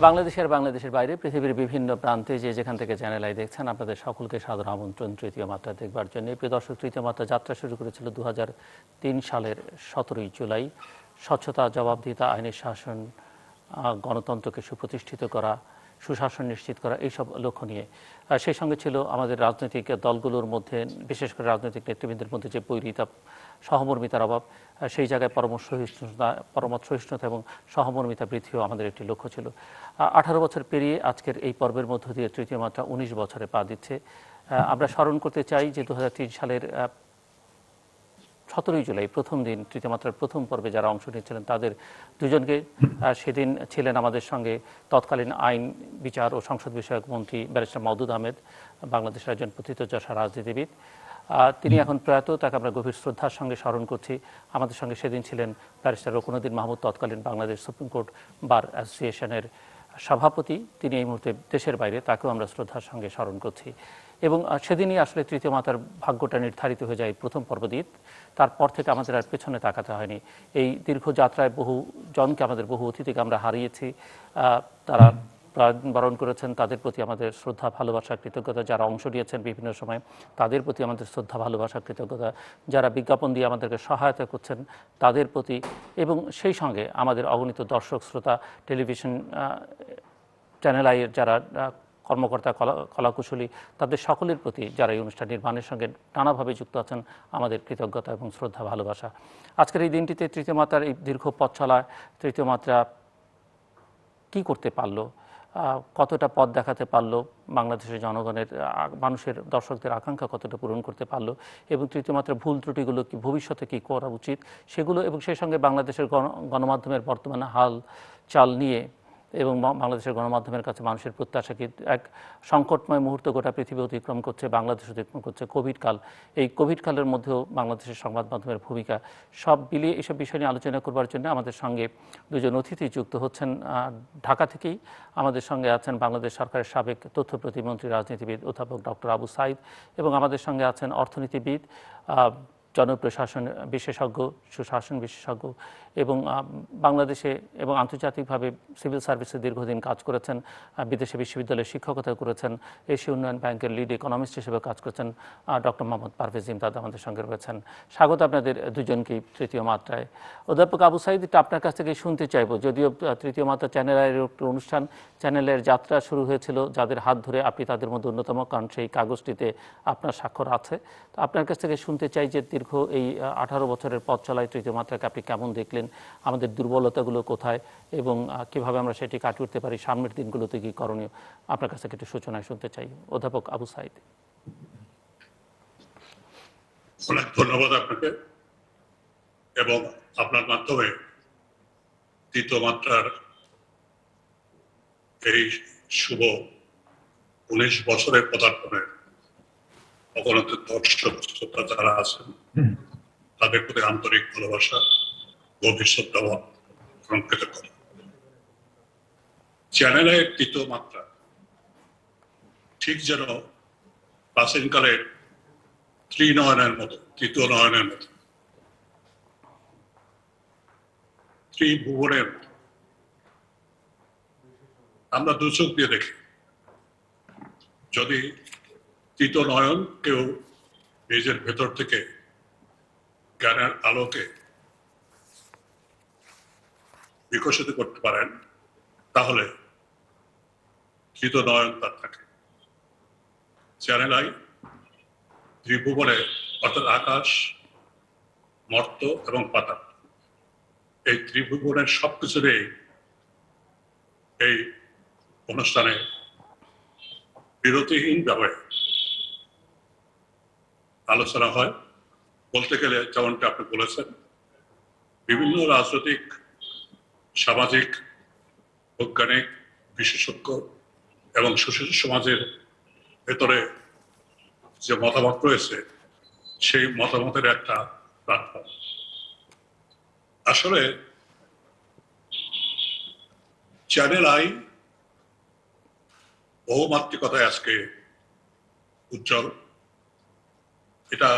বাংলাদেশের বাইরে পৃথিবীর বিভিন্ন প্রান্তে যেখান থেকে চ্যানেল আই দেখছেন আপনাদের সকলকে সাদর আমন্ত্রণ তৃতীয় মাত্রা দেখবার জন্য। প্রিয় দর্শক, তৃতীয় মাত্রা যাত্রা শুরু করেছিল 2003 সালের 17ই জুলাই। স্বচ্ছতা, জবাবদিহিতা, আইনের শাসন, গণতন্ত্রকে সুপ্রতিষ্ঠিত করা, সুশাসন নিশ্চিত করা, এইসব লক্ষ্য নিয়ে। সেই সঙ্গে ছিল আমাদের রাজনৈতিক দলগুলোর মধ্যে, বিশেষ করে রাজনৈতিক নেতৃবৃন্দের মধ্যে যে বৈরিতা, সহমর্মিতার অভাব, সেই জায়গায় পরমত সহিষ্ণুতা এবং সহমর্মিতা বৃদ্ধিও আমাদের একটি লক্ষ্য ছিল। 18 বছর পেরিয়ে আজকের এই পর্বের মধ্য দিয়ে তৃতীয় মাত্রা 19 বছরে পা দিচ্ছে। আমরা স্মরণ করতে চাই যে 2003 সালের 17ই জুলাই প্রথম দিন তৃতীয় মাত্রার প্রথম পর্বে যারা অংশ নিয়েছিলেন তাদের দুজনকে। সেদিন ছিলেন আমাদের সঙ্গে তৎকালীন আইন, বিচার ও সংসদ বিষয়ক মন্ত্রী ব্যারিস্টার মওদুদ আহমেদ, বাংলাদেশের একজন প্রথিতযশা রাজনীতিবিদ। তিনি এখন প্রয়াত, তাকে আমরা গভীর শ্রদ্ধার সঙ্গে স্মরণ করছি। আমাদের সঙ্গে সেদিন ছিলেন ব্যারিস্টার রুকনুদ্দিন মাহমুদ, তৎকালীন বাংলাদেশ সুপ্রিম কোর্ট বার অ্যাসোসিয়েশনের সভাপতি। তিনি এই মুহূর্তে দেশের বাইরে, তাকেও আমরা শ্রদ্ধার সঙ্গে স্মরণ করছি। এবং সেদিনই আসলে তৃতীয় মাত্রার ভাগ্যটা নির্ধারিত হয়ে যায় প্রথম পর্ব দিয়ে। তারপর থেকে আমাদের আর পেছনে তাকাতে হয়নি। এই দীর্ঘ যাত্রায় বহু জনকে, আমাদের বহু অতিথিকে আমরা হারিয়েছি। তারা বরণ করেছেন, তাদের প্রতি আমাদের শ্রদ্ধা, ভালোবাসা, কৃতজ্ঞতা। যারা অংশ নিয়েছেন বিভিন্ন সময় তাদের প্রতি আমাদের শ্রদ্ধা, ভালোবাসা, কৃতজ্ঞতা। যারা বিজ্ঞাপন দিয়ে আমাদেরকে সহায়তা করছেন তাদের প্রতি, এবং সেই সঙ্গে আমাদের অগণিত দর্শক শ্রোতা, টেলিভিশন চ্যানেল আইয়ের যারা কর্মকর্তা, কলাকুশলী, তাদের সকলের প্রতি যারা এই অনুষ্ঠান নির্মাণের সঙ্গে নানাভাবে যুক্ত আছেন, আমাদের কৃতজ্ঞতা এবং শ্রদ্ধা, ভালোবাসা। আজকের এই দিনটিতে তৃতীয় মাত্রার এই দীর্ঘ পথ চলায় তৃতীয় মাত্রা কী করতে পারলো, কতটা পথ দেখাতে পারলো, বাংলাদেশের জনগণের, মানুষের, দর্শকদের আকাঙ্ক্ষা কতটা পূরণ করতে পারলো, এবং তৃতীয় মাত্রা ভুল ত্রুটিগুলো কি ভবিষ্যতে কী করা উচিত সেগুলো, এবং সেই সঙ্গে বাংলাদেশের গণমাধ্যমের বর্তমান হাল চাল নিয়ে, এবং বাংলাদেশের গণমাধ্যমের কাছে মানুষের প্রত্যাশা কি। এক সংকটময় মুহূর্ত গোটা পৃথিবী অতিক্রম করছে, বাংলাদেশ অতিক্রম করছে, কোভিড কাল। এই কোভিড কালের মধ্যেও বাংলাদেশের সংবাদ মাধ্যমের ভূমিকা, সব মিলিয়ে এসব বিষয় নিয়ে আলোচনা করবার জন্য আমাদের সঙ্গে দুজন অতিথি যুক্ত হচ্ছেন ঢাকা থেকেই। আমাদের সঙ্গে আছেন বাংলাদেশ সরকারের সাবেক তথ্য প্রতিমন্ত্রী, রাজনীতিবিদ অধ্যাপক ডক্টর আবু সাইদ, এবং আমাদের সঙ্গে আছেন অর্থনীতিবিদ, জনপ্রশাসন বিশেষজ্ঞ, সুশাসন বিশেষজ্ঞ, এবং বাংলাদেশে এবং আন্তর্জাতিকভাবে সিভিল সার্ভিসে দীর্ঘদিন কাজ করেছেন, বিদেশে বিশ্ববিদ্যালয়ে শিক্ষকতা করেছেন, এশীয় উন্নয়ন ব্যাংকের লিড ইকোনমিস্ট হিসেবে কাজ করেছেন ডক্টর মোহাম্মদ পারভেজ ইমদাদ আমাদের সঙ্গে রয়েছেন। স্বাগত আপনাদের দুজনকেই তৃতীয় মাত্রায়। অধ্যাপক আবু সাইদ, আপনার কাছ থেকে শুনতে চাইব, যদিও তৃতীয় মাত্রা চ্যানেলের একটি অনুষ্ঠান, চ্যানেলের যাত্রা শুরু হয়েছিল যাদের হাত ধরে, আপনি তাদের মধ্যে অন্যতম, কারণ সেই কাগজটিতে আপনার স্বাক্ষর আছে। তো আপনার কাছ থেকে শুনতে চাই যে দীর্ঘ এই 18 বছরের পথ চলায় তৃতীয় মাত্রাকে আপনি কেমন দেখলেন, আমাদের দুর্বলতাগুলো কোথায়, এবং কিভাবে আমরা সেটি কাটিয়ে উঠতে পারি, সামনের দিনগুলোতে কি করণীয়, আপনার কাছ থেকে একটু সূচনায় শুনতে চাই। অধ্যাপক আবু সাইদ। অনেক ধন্যবাদ আপনাকে, এবং আপনার মাধ্যমে তৃতীয় মাত্রার এই শুভ 19 বছরের পদার্পণের অগণিত দর্শক শ্রোতা যারা আছেন তাদের প্রতি আন্তরিক ভালোবাসা, গভীর শ্রদ্ধা এবং কৃতজ্ঞতা। চ্যানেলের তৃতীয় মাত্রা ঠিক যেন প্রাচীনকালের ত্রিনয়নের মতো, তৃতীয় নয়নের মতো, ত্রিভুবনের মতো। আমরা দু চোখ দিয়ে দেখি, যদি তৃতীয় নয়ন কেউ নিজের ভেতর থেকে জ্ঞানের আলোকে বিকশিত করতে পারেন, তাহলে তৃতীয় নয়ন তার থাকে। চ্যানেল আই ত্রিভুবনে, অর্থাৎ আকাশ, মর্ত্য এবং পাতাল, এই ত্রিভুবনের সবকিছুরই এই অনুষ্ঠানে বিরতিহীনভাবে আলোচনা হয়। বলতে গেলে যেমনটা আপনি বলেছেন, বিভিন্ন রাজনৈতিক, সামাজিক, বৈজ্ঞানিক, বিশেষজ্ঞ এবং সুশীল সমাজের ভেতরে যে মতামত রয়েছে, সেই মতামতের একটা প্ল্যাটফর্ম। আসলে চ্যানেল আই বহুমাত্রিকতায় আজকে উজ্জ্বল। এটা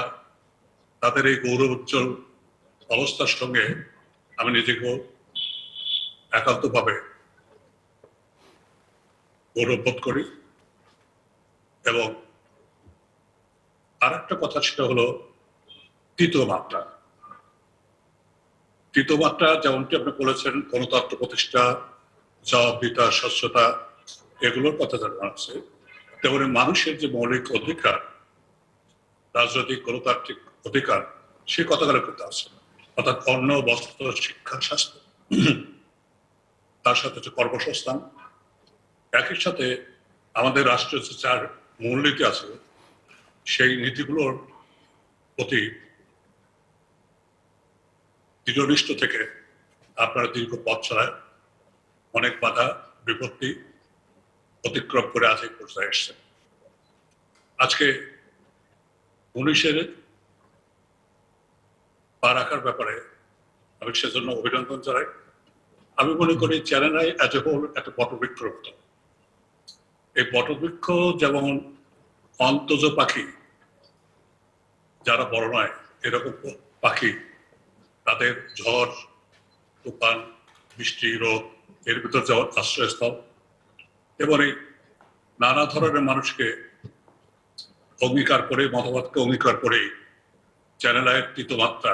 তাদের এই গৌরব উজ্জ্বল অবস্থার সঙ্গে আমি নিজেকেও একান্তভাবে গৌরববোধ করি। এবং আর একটা কথা, সেটা হলো তৃতীয় মাত্রা। তৃতীয় মাত্রা যেমনটি আপনি বলেছেন, গণতন্ত্র প্রতিষ্ঠা, জবাবদিহিতা, স্বচ্ছতা, এগুলোর কথা জানা আছে, তেমনি মানুষের যে মৌলিক অধিকার, রাজনৈতিক গণতান্ত্রিক অধিকার, সে কথাগুলো কিন্তু আছে। অর্থাৎ অন্ন, বস্ত্র, শিক্ষা, স্বাস্থ্য, তার সাথে হচ্ছে কর্মসংস্থান। একই সাথে আমাদের রাষ্ট্রের যে 4 মূলনীতি আছে, সেই নীতিগুলোর প্রতি দৃঢ়নিষ্ঠ থেকে আপনারা দীর্ঘ পথ চলায় অনেক বাধা বিপত্তি অতিক্রম করে আজ এই পর্যায়ে এসছেন। আজকে 19-এর পা রাখার ব্যাপারে আমি সেজন্য অভিনন্দন জানাই। আমি মনে করি Channel i as a whole একটা বটবৃক্ষর মতো। এই বটবৃক্ষ যেমন অন্তজ পাখি, যারা বড় নয় এরকম পাখি, তাদের ঝড়, তুফান, বৃষ্টি, রোদ, এর ভিতর যাওয়ার আশ্রয়স্থল, এবং এই নানা ধরনের মানুষকে অঙ্গীকার করে, মতবাদকে অঙ্গীকার করে চ্যানেল আইয়ের তৃতীয় মাত্রা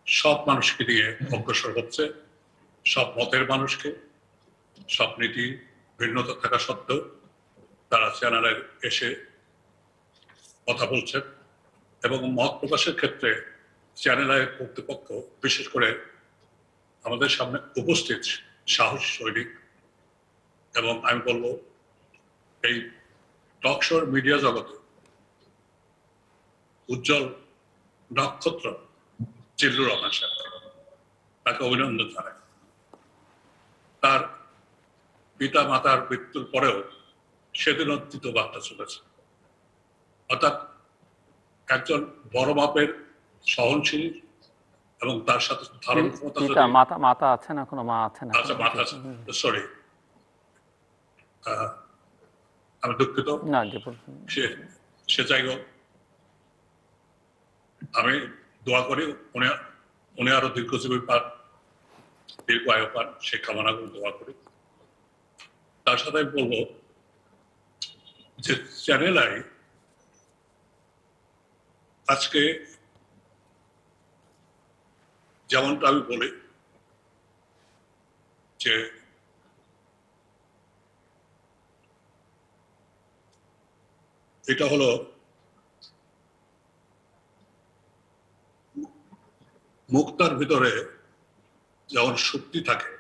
সব মানুষকে নিয়ে অগ্রসর হচ্ছে। সব মতের মানুষকে, সব নীতি ভিন্নতা থাকা সত্ত্বেও তারা চ্যানেলে এসে কথা বলছেন। এবং মত প্রকাশের ক্ষেত্রে চ্যানেল আইয়ের কর্তৃপক্ষ, বিশেষ করে আমাদের সামনে উপস্থিত সাহস সৈনিক, এবং আমি বলবো এই টক শোর মিডিয়া জগতে উজ্জ্বল নক্ষত্র জিল্লুর রহমান সাহেব, তাকে অভিনন্দন জানাই। তার পিতা মাতার মৃত্যুর পরেও সেদিনও তৃতীয় বার্তা চলেছে। অর্থাৎ একজন বড় মাপের সহনশীল এবং তার সাথে ধারণ ক্ষমতা, মাতা আছেন এখনো, মা আছেন? আচ্ছা, মাতা, সরি, আমি দুঃখিত। না, সে যাই হোক, আমি দোয়া করি উনি আরো দীর্ঘজীবী পান, দীর্ঘ আয়ু পান, সে কামনা করে দোয়া করি। তার সাথে আমি বলবো যে চ্যানেল আই আজকে যেমনটা আমি বলি যে এটা হলো মুক্তার ভিতরে যেমন শক্তি থাকে,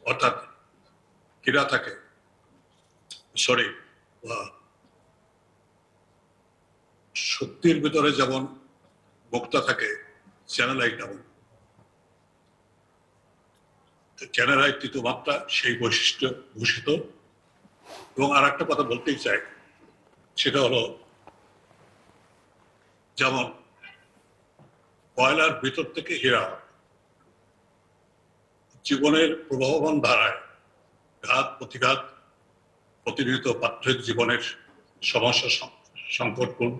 অর্থাৎ ক্রীড়া থাকে, সরি, শক্তির ভিতরে যেমন মুক্তা থাকে, চ্যানেল আই তেমন। চ্যানেল আই তৃতীয় মাত্রা সেই বৈশিষ্ট্য ভূষিত। এবং আর একটা কথা বলতেই চাই, সেটা হলো যেমন কয়লার ভিতর থেকে হীরা, জীবনের প্রবাহমান ধারায় ঘাত প্রতিঘাত, প্রতিনিয়ত পার্থিব জীবনের সমস্যা সংকটপূর্ণ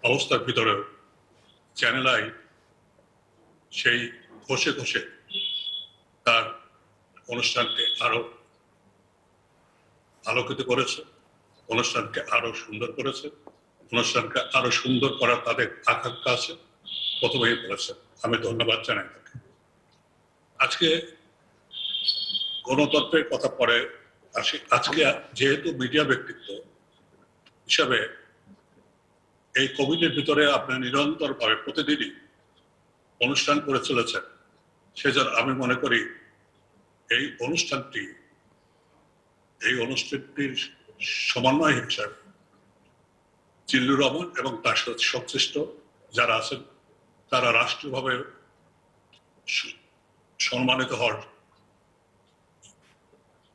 অবস্থার ভিতরেও চ্যানেল আই সেই ঘষে ঘষে তার অনুষ্ঠানকে আরো আলোকিত করেছে, অনুষ্ঠানকে আরো সুন্দর করেছে, অনুষ্ঠানকে আরো সুন্দর করার তাদের আকাঙ্ক্ষা আছে, প্রথমেই বলেছে। আমি ধন্যবাদ জানাই তাকে। আজকে গণতন্ত্রের কথা পরে আসি। আজকে যেহেতু মিডিয়া ব্যক্তিত্ব হিসাবে এই কোভিডের ভিতরে আপনার নিরন্তর ভাবে প্রতিদিনই অনুষ্ঠান করে চলেছেন, সেজন্য আমি মনে করি এই অনুষ্ঠানটির সমন্বয় হিসাবে জিল্লুর রহমান এবং তার সাথে সংশ্লিষ্ট যারা আছেন, তারা রাষ্ট্রীয়ভাবে সম্মানিত হওয়ার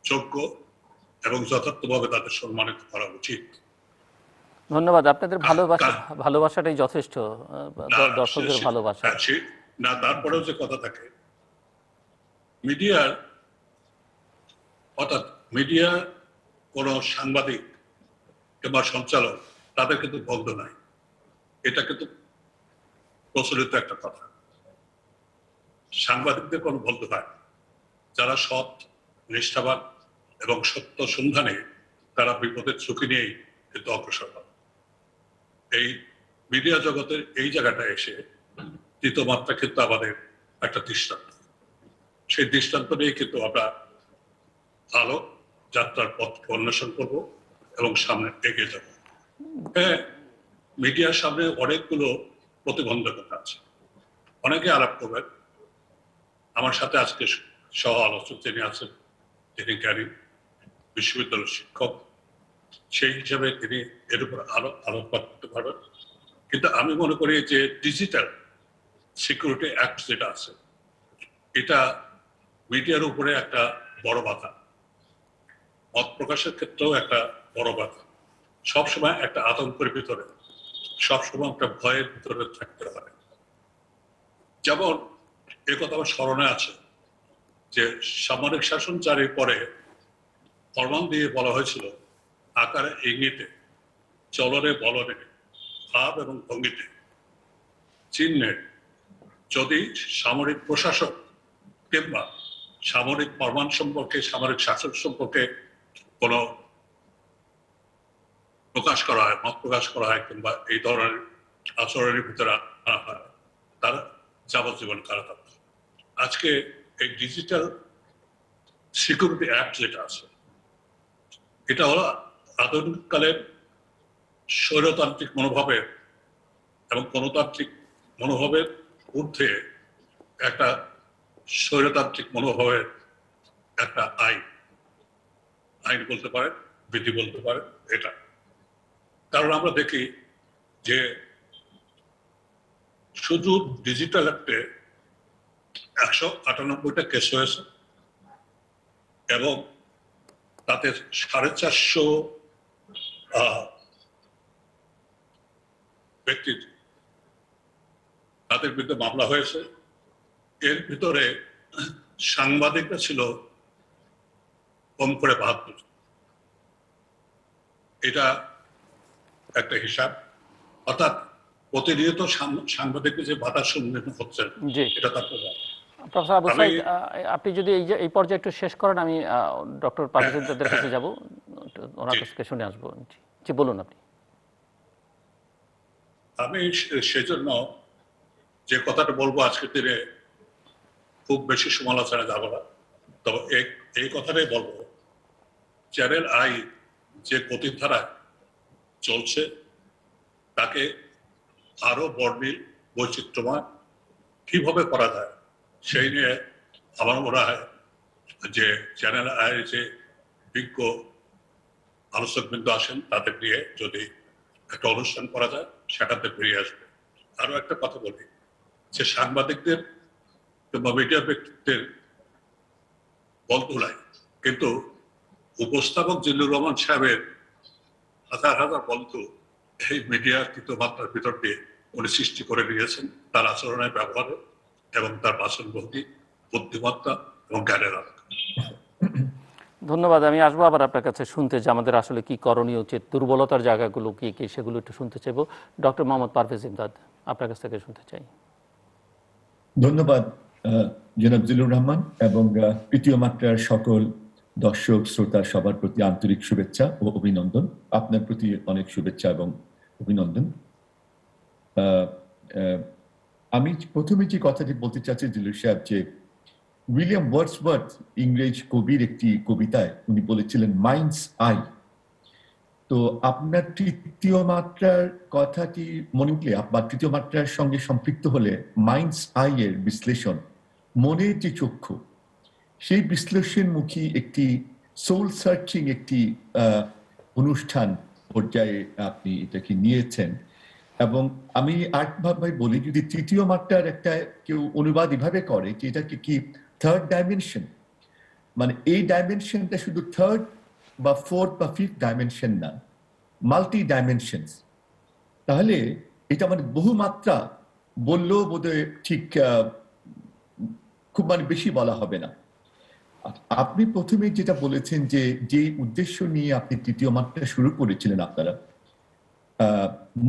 যোগ্য এবং যথার্থভাবে তাদের সম্মানিত করা উচিত। ধন্যবাদ। আপনাদের ভালোবাসাটাই যথেষ্ট, দর্শকদের ভালোবাসা। না, তারপরেও যে কথা থাকে মিডিয়ার, অর্থাৎ মিডিয়া কোন সাংবাদিক কিংবা সঞ্চালক তাদের কিন্তু বন্ধ নাই, এটা কিন্তু প্রচলিত একটা কথা। সাংবাদিকদের কোনো বন্ধ হয়, যারা সৎ, নিষ্ঠাবান এবং সত্য সন্ধানে তারা বিপদের ঝুঁকি নিয়েই কিন্তু অগ্রসর হয়। এই মিডিয়া জগতের এই জায়গাটা এসে তৃতীয় মাত্রা কিন্তু আমাদের একটা দৃষ্টান্ত। সেই দৃষ্টান্ত নিয়ে কিন্তু আমরা আলো যাত্রার পথ অন্বেষণ করব এবং সামনে এগিয়ে যাব। হ্যাঁ, মিডিয়ার সামনে অনেকগুলো প্রতিবন্ধকতা আছে, অনেকে আলাপ করবেন। আমার সাথে আজকে সহ আলোচক যিনি আছেন, তিনি জ্ঞানী বিশ্ববিদ্যালয়ের শিক্ষক, সেই হিসাবে তিনি এর উপর আলোকপাত করতে পারবেন। কিন্তু আমি মনে করি যে ডিজিটাল সিকিউরিটি অ্যাক্ট যেটা আছে, এটা মিডিয়ার উপরে একটা বড় বাধা, মত প্রকাশের ক্ষেত্রেও একটা বড় বাধা। সবসময় একটা আতঙ্কের ভিতরে, সবসময় একটা ভয়ের ভিতরে থাকতে হয়। যেমন এ কথা আমার স্মরণে আছে যে সামরিক শাসন জারির পরে ফরমান দিয়ে বলা হয়েছিল আকারে ইঙ্গিতে, চলনে বলনে, ভাব এবং ভঙ্গিতে, চিহ্নে যদি সামরিক প্রশাসক কিংবা সামরিক ফরমান সম্পর্কে, সামরিক শাসক সম্পর্কে কোনো প্রকাশ করা হয়, মত প্রকাশ করা হয় কিংবা এই ধরনের আচরণের ভিতরে আনা হয়, তার যাবজ্জীবন কারাদণ্ড। আজকে এই ডিজিটাল সিকিউরিটি অ্যাক্ট যেটা আছে, এটা হলো আধুনিককালের স্বৈরতান্ত্রিক মনোভাবের এবং গণতান্ত্রিক মনোভাবের ঊর্ধ্বে একটা স্বৈরতান্ত্রিক মনোভাবের একটা আইন বলতে পারে, বিধি বলতে পারে এটা। কারণ আমরা দেখি যে শুধু ডিজিটাল অ্যাক্টে 198টা কেস হয়েছে এবং তাতে 450 ব্যক্তি তাদের বিরুদ্ধে মামলা হয়েছে। এর ভিতরে সাংবাদিকরা ছিল কম করে 72। এটা একটা হিসাব, অর্থাৎ প্রতিনিয়ত সাংবাদিকদের যে বাধার সম্মুখীন হচ্ছেন, এটা তার প্রভাব। প্রফেসর আবু সাইদ, আপনি যদি এই পর্যায়ে একটু শেষ করেন, আমি ডক্টর পারভেজ ইমদাদের কাছে যাব, ওনার কাছ থেকে শুনে আসবো। জি বলুন আপনি। আমি সেজন্য যে কথাটা বলবো আজকের দিনে খুব বেশি সমালোচনা যাব না, তবে এই কথাটাই বলবো, চ্যানেল আই যে গতিধারায় চলছে তাকে আরো বর্ণিল, বৈচিত্র্যময় কিভাবে করা যায় সেই নিয়ে আমার মনে হয় যে চ্যানেল আই যে বিজ্ঞ আলোচকবৃন্দ আসেন, তাদের নিয়ে যদি একটা অনুষ্ঠান করা যায়, সেটাতে বেরিয়ে আসবে। আরো একটা কথা বলি যে সাংবাদিকদের কিংবা মিডিয়া ব্যক্তিত্বের বল তোলায় কিন্তু উপস্থাপক জিল্লুর রহমান সাহেবের হাজার হাজার বন্ধু এই মিডিয়ার তৃতীয় মাত্রার ভিতর দিয়ে উনি সৃষ্টি করে নিয়েছেন, তার আচরণের ব্যবহারে এবং তার বাচনভঙ্গি, বুদ্ধিমত্তা এবং জ্ঞানের আলোকে। ধন্যবাদ। আমি আসবো আবার আপনার কাছে শুনতে যে আমাদের আসলে কি করণীয় উচিত, দুর্বলতার জায়গাগুলো কি কি সেগুলো একটু শুনতে চাইবো। ডক্টর মোহাম্মদ পারভেজ ইমদাদ, আপনার কাছ থেকে শুনতে চাই। ধন্যবাদ জনাব জিল্লুর রহমান, এবং তৃতীয় মাত্রার সকল দর্শক শ্রোতা সবার প্রতি আন্তরিক শুভেচ্ছা ও অভিনন্দন। আপনার প্রতি অনেক শুভেচ্ছা এবং অভিনন্দন। আমি প্রথমে যে কথাটি বলতে চাচ্ছি জিল্লুর সাহেব, যে উইলিয়াম ওয়ার্ডসওয়ার্থ ইংরেজ কবির একটি কবিতায় উনি বলেছিলেন মাইন্ডস আই। তো আপনার তৃতীয় মাত্রার কথাটি মনে উঠলে বা তৃতীয় মাত্রার সঙ্গে সম্পৃক্ত হলে মাইন্ডস আই এর বিশ্লেষণ, মনের যে চক্ষু, সেই বিশ্লেষণমুখী একটি সোল সার্চিং একটি অনুষ্ঠান পর্যায়ে আপনি এটাকে নিয়েছেন। এবং আমি আরেকভাবে বলি, যদি তৃতীয় মাত্রার একটা কেউ অনুবাদ এভাবে করে যে এটাকে কি থার্ড ডাইমেনশন, মানে এই ডাইমেনশনটা শুধু থার্ড বা ফোর্থ বা ফিফথ ডাইমেনশন না, মাল্টি ডাইমেনশনস, তাহলে এটা মানে বহুমাত্রা বললেও বোধহয় ঠিক খুব বেশি বলা হবে না। আপনি প্রথমে যেটা বলেছেন যে উদ্দেশ্য নিয়ে আপনি তৃতীয় মাত্রা শুরু করেছিলেন, আপনারা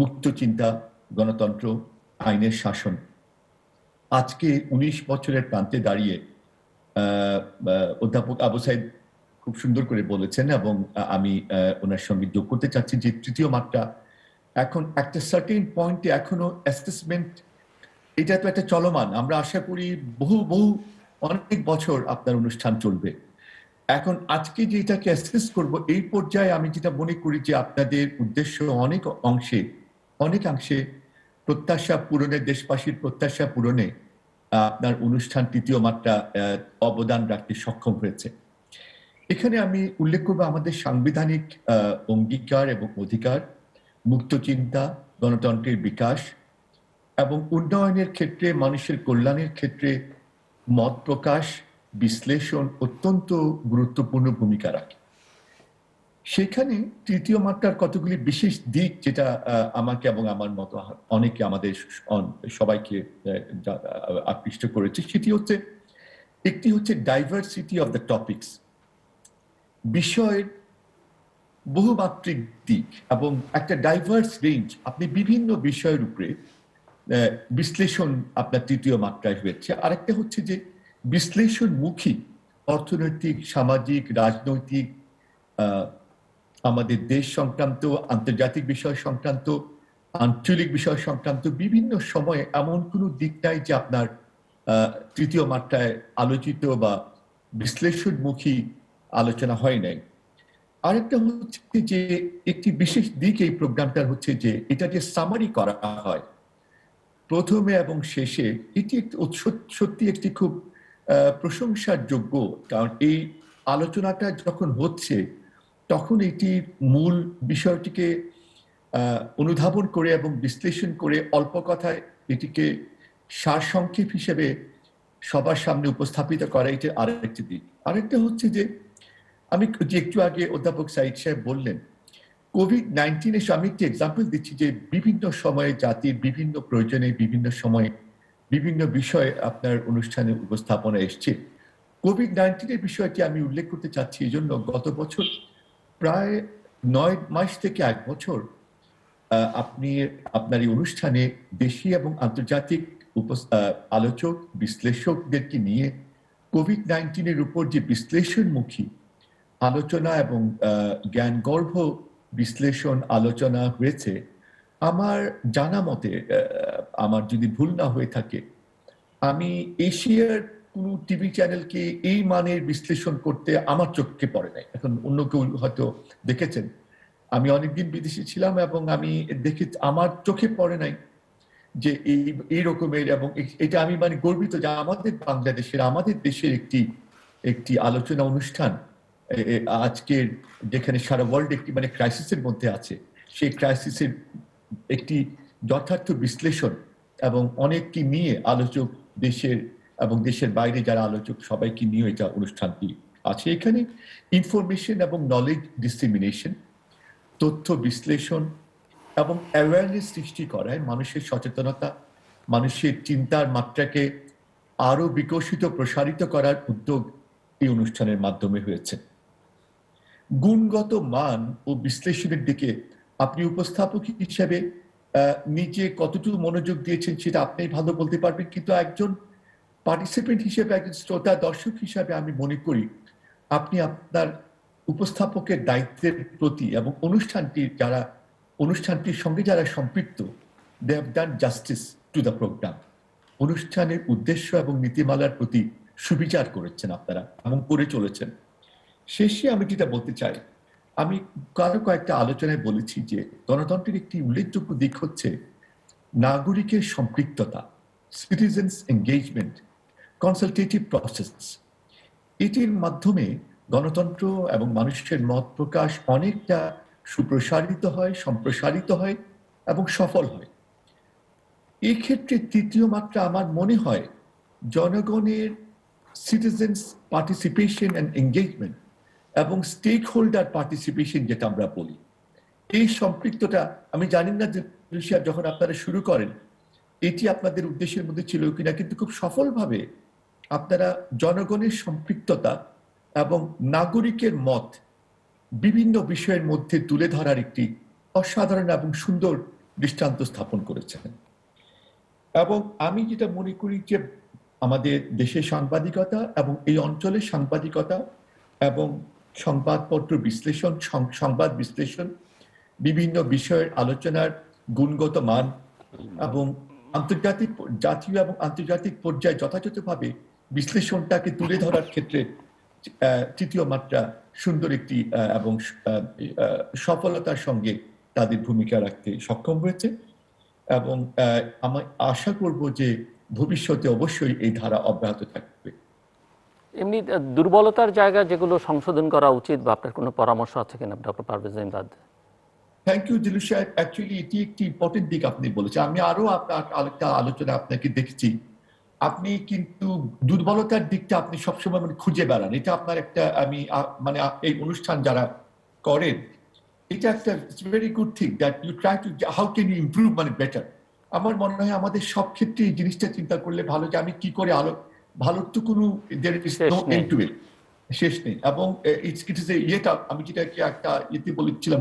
মুক্ত চিন্তা, গণতন্ত্র, আইনের শাসন, আজকে 19 বছরের প্রান্তে দাঁড়িয়ে অধ্যাপক আবু সাইদ খুব সুন্দর করে বলেছেন, এবং আমি ওনার সঙ্গে যোগ করতে চাচ্ছি যে তৃতীয় মাত্রা এখন একটা সার্টেন পয়েন্টে এখনো অ্যাসেসমেন্ট, এটা তো একটা চলমান। আমরা আশা করি বহু বহু অনেক বছর আপনার অনুষ্ঠান চলবে। এখন আজকে যে এটাকে অ্যাসেস করব, এই পর্যায়ে আমি যেটা মনে করি যে আপনাদের উদ্দেশ্য অনেকাংশে প্রত্যাশা পূরণে, দেশবাসীর প্রত্যাশা পূরণে আপনার অনুষ্ঠান তৃতীয় মাত্রা অবদান রাখতে সক্ষম হয়েছে। এখানে আমি উল্লেখ করবো আমাদের সাংবিধানিক অঙ্গীকার এবং অধিকার, মুক্ত চিন্তা, গণতন্ত্রের বিকাশ এবং উন্নয়নের ক্ষেত্রে, মানুষের কল্যাণের ক্ষেত্রে মত প্রকাশ, বিশ্লেষণ অত্যন্ত গুরুত্বপূর্ণ ভূমিকা রাখে। সেখানে তৃতীয় মাত্রার কতগুলি বিশেষ দিক যেটা আমাকে এবং আমার মতো অনেকে আমাদের সবাইকে আকৃষ্ট করেছে, সেটি হচ্ছে, একটি হচ্ছে ডাইভার্সিটি অফ দ্য টপিকস, বিষয়ের বহুমাত্রিক দিক এবং একটা ডাইভার্স রেঞ্জ। আপনি বিভিন্ন বিষয়ের উপরে বিশ্লেষণ আপনার তৃতীয় মাত্রায় হয়েছে। আরেকটা হচ্ছে যে বিশ্লেষণমুখী, অর্থনৈতিক, সামাজিক, রাজনৈতিক, আমাদের দেশ সংক্রান্ত, আন্তর্জাতিক বিষয় সংক্রান্ত, আঞ্চলিক বিষয় সংক্রান্ত বিভিন্ন সময়ে এমন কোনো দিক নাই যে আপনার তৃতীয় মাত্রায় আলোচিত বা বিশ্লেষণমুখী আলোচনা হয় নাই। আরেকটা হচ্ছে যে একটি বিশেষ দিক এই প্রোগ্রামটার হচ্ছে যে এটা যে সামারি করা হয় প্রথমে এবং শেষে, এটি সত্যি একটি খুব প্রশংসার যোগ্য। কারণ এই আলোচনাটা যখন হচ্ছে তখন এটি মূল বিষয়টিকে অনুধাবন করে এবং বিশ্লেষণ করে অল্প কথায় এটিকে সারসংক্ষেপ হিসেবে সবার সামনে উপস্থাপিত করা, এটা আরেকটি দিক। আরেকটা হচ্ছে যে আমি যে একটু আগে অধ্যাপক সাইদ সাহেব বললেন কোভিড-19 এর, আমি একটি এক্সাম্পল দিচ্ছি যে বিভিন্ন সময়ে জাতির বিভিন্ন প্রয়োজনে বিভিন্ন সময়ে বিভিন্ন বিষয়ে আপনার অনুষ্ঠানে উপস্থাপনা এসছে। কোভিড-19 এর বিষয়টি আমি উল্লেখ করতে চাচ্ছি এই জন্য, গত বছর প্রায় 9 মাস থেকে 1 বছর আপনি আপনার এই অনুষ্ঠানে দেশি এবং আন্তর্জাতিক আলোচক, বিশ্লেষকদেরকে নিয়ে কোভিড-19 এর উপর যে বিশ্লেষণমুখী আলোচনা এবং জ্ঞানগর্ভ বিশ্লেষণ আলোচনা হয়েছে, আমার জানা মতে, আমার যদি ভুল না হয়ে থাকে, আমি এশিয়ার কোন টিভি চ্যানেলকে এই মানের বিশ্লেষণ করতে আমার চোখে পড়ে নাই। এখন অন্য কেউ হয়তো দেখেছেন, আমি অনেকদিন বিদেশে ছিলাম এবং আমি দেখে আমার চোখে পড়ে নাই যে এই রকমের, এবং এটা আমি মানে গর্বিত যে আমাদের বাংলাদেশের, আমাদের দেশের একটি আলোচনা অনুষ্ঠান আজকের, যেখানে সারা ওয়ার্ল্ড একটি মানে ক্রাইসিসের মধ্যে আছে, সেই ক্রাইসিসের একটি যথার্থ বিশ্লেষণ এবং অনেককে নিয়ে আলোচক, দেশের এবং দেশের বাইরে যারা আলোচক সবাইকে নিয়ে এটা অনুষ্ঠানটি আছে। এখানে ইনফরমেশন এবং নলেজ ডিসেমিনেশন, তথ্য বিশ্লেষণ এবং অ্যাওয়ারনেস সৃষ্টি করায়, মানুষের সচেতনতা, মানুষের চিন্তার মাত্রাকে আরো বিকশিত, প্রসারিত করার উদ্যোগ এই অনুষ্ঠানের মাধ্যমে হয়েছে। গুণগত মান ও বিশ্লেষণের দিকে আপনি উপস্থাপক হিসেবে নিজে কতটুকু মনোযোগ দিয়েছেন সেটা আপনি ভালো বলতে পারবেন, কিন্তু একজন পার্টিসিপেন্ট হিসেবে, একজন শ্রোতা দর্শক হিসেবে আমি মনে করি আপনি আপনার উপস্থাপকের দায়িত্বের প্রতি এবং অনুষ্ঠানটির সঙ্গে যারা সম্পৃক্ত, they have done justice to the program. অনুষ্ঠানের উদ্দেশ্য এবং নীতিমালার প্রতি সুবিচার করেছেন আপনারা এবং করে চলেছেন। শেষে আমি যেটা বলতে চাই, আমি কয়েকটা আলোচনায় বলেছি যে গণতন্ত্রের একটি উল্লেখযোগ্য দিক হচ্ছে নাগরিকের সম্পৃক্ততা, সিটিজেন্স এঙ্গেজমেন্ট, কনসালটেটিভ প্রসেস। এটির মাধ্যমে গণতন্ত্র এবং মানুষের মত প্রকাশ অনেকটা সুপ্রসারিত হয়, সম্প্রসারিত হয় এবং সফল হয়। এই ক্ষেত্রে তৃতীয় মাত্রা আমার মনে হয় জনগণের সিটিজেন্স পার্টিসিপেশন অ্যান্ড এঙ্গেজমেন্ট এবং স্টেক হোল্ডার পার্টিসিপেশন যেটা আমরা বলি, এই সম্পৃক্ততা, আমি জানি না যে যখন আপনারা শুরু করেন এটি আপনাদের উদ্দেশ্যের মধ্যে ছিল কিনা, কিন্তু খুব সফলভাবে আপনারা জনগণের সম্পৃক্ততা এবং নাগরিকের মত বিভিন্ন বিষয়ের মধ্যে তুলে ধরার একটি অসাধারণ এবং সুন্দর দৃষ্টান্ত স্থাপন করেছেন। এবং আমি যেটা মনে করি যে আমাদের দেশের সাংবাদিকতা এবং এই অঞ্চলের সাংবাদিকতা এবং সংবাদপত্র বিশ্লেষণ, সংবাদ বিশ্লেষণ, বিভিন্ন বিষয়ের আলোচনার গুণগত মান এবং জাতীয় এবং আন্তর্জাতিক পর্যায়ে যথাযথভাবে বিশ্লেষণটাকে তুলে ধরার ক্ষেত্রে তৃতীয় মাত্রা সুন্দর একটি এবং সফলতার সঙ্গে তাদের ভূমিকা রাখতে সক্ষম হয়েছে। এবং আমি আশা করব যে ভবিষ্যতে অবশ্যই এই ধারা অব্যাহত থাকবে। এমনি দুর্বলতার জায়গা যেগুলো সংশোধন করা উচিত বা আপনার কোনো পরামর্শ আছে কিনা doctor Parvez Imdad? Thank you Jilus সাহেব, অ্যাকচুয়ালি এটি একটি ইম্পর্টেন্ট দিক আপনি বলেছেন। আমি আরো আরেকটা আলোচনা আপনাকে দেখছি, আপনি কিন্তু দুর্বলতার দিকটা আপনি সবসময় মানে খুঁজে বেড়ান। এটা আপনার একটা আমি মানে এই অনুষ্ঠান যারা করেন, এটা একটা very good thing that you try to how can you improve মানে বেটার। আমার মনে হয় আমাদের সব ক্ষেত্রে এই জিনিসটা চিন্তা করলে ভালো যে আমি কি করে ভালোর তো কোনো there is no end to it, শেষ নেই। এবং ইট ইজ ইয়েটা আমি যেটাকে একটা ইয়েতে বলেছিলাম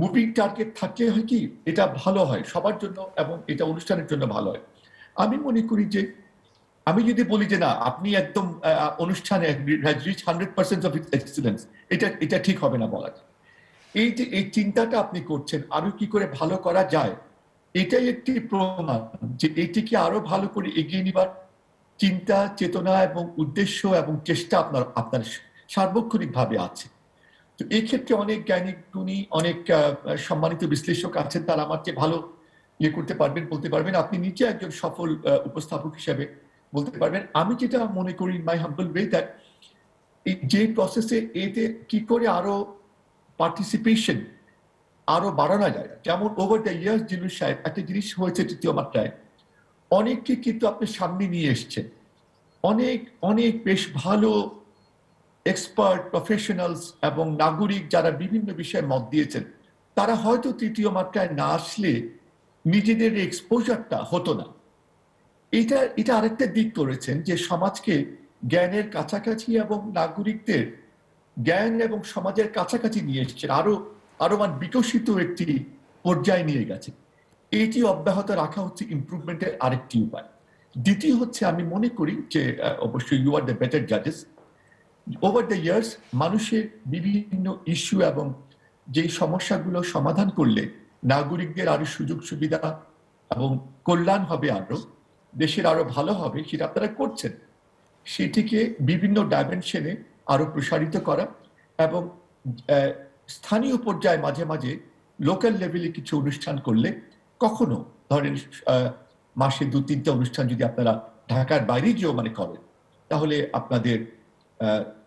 মুভিং টার্গেট থাকলে হয় কি এটা ভালো হয় সবার জন্য এবং এটা অনুষ্ঠানের জন্য ভালো হয়। আমি মনে করি যে আমি যদি বলি যে না আপনি একদম অনুষ্ঠানে রিচ 100% অফ ইটস এক্সিলেন্স, এটা ঠিক হবে না বলা। এই যে এই চিন্তাটা আপনি করছেন আরো কি করে ভালো করা যায়, এটাই একটি প্রমাণ যে এটিকে আরো ভালো করে এগিয়ে নিবার চিন্তা, চেতনা এবং উদ্দেশ্য এবং চেষ্টা আপনার সার্বক্ষণিকভাবে আছে। তো এই ক্ষেত্রে অনেক জ্ঞানী গুণী অনেক সম্মানিত বিশ্লেষক আছেন, তারা আমার চেয়ে ভালো ইয়ে করতে পারবেন, বলতে পারবেন। আপনি নিজে একজন সফল উপস্থাপক হিসেবে বলতে পারবেন। আমি যেটা মনে করি মাই হাম্বল ওয়ে দ্যাট যে প্রসেসে এতে কি করে আরো পার্টিসিপেশন আরো বাড়ানো যায়। যেমন ওভার দ্য ইয়ার্স জিলুস সাহেব একটা জিনিস হয়েছে তৃতীয় মাত্রায়, অনেককে কিন্তু আপনি সামনে নিয়ে এসছেন, অনেক অনেক বেশ ভালো এক্সপার্ট প্রফেশনালস এবং নাগরিক যারা বিভিন্ন বিষয়ে মত দিয়েছেন, তারা হয়তো তৃতীয় মাত্রায় না আসলে নিজেদের এক্সপোজারটা হতো না। এটা আরেকটা দিক করেছেন যে সমাজকে জ্ঞানের কাছাকাছি এবং নাগরিকদের জ্ঞান এবং সমাজের কাছাকাছি নিয়ে এসেছেন, আরো বিকশিত একটি পর্যায়ে নিয়ে গেছে। এটি অব্যাহত রাখা হচ্ছে ইমপ্রুভমেন্টের আরেকটি উপায়। দ্বিতীয় হচ্ছে আমি মনে করি যে অবশ্যই ইউ আর দ্য বেটার জাজেস, ওভার দ্য ইয়ার্স মানুষের বিভিন্ন ইস্যু এবং যেই সমস্যাগুলো সমাধান করলে নাগরিকদের আরো সুযোগ সুবিধা এবং কল্যাণ হবে, আরো দেশের আরো ভালো হবে, সেটা আপনারা করছেন। সেটিকে বিভিন্ন ডাইমেনশনে আরো প্রসারিত করা এবং স্থানীয় পর্যায়ে মাঝে মাঝে লোকাল লেভেলে কিছু অনুষ্ঠান করলে, কখনো ধরেন মাসে 2-3টা অনুষ্ঠান যদি আপনারা ঢাকার বাইরে গিয়েও মানে করেন, তাহলে আপনাদের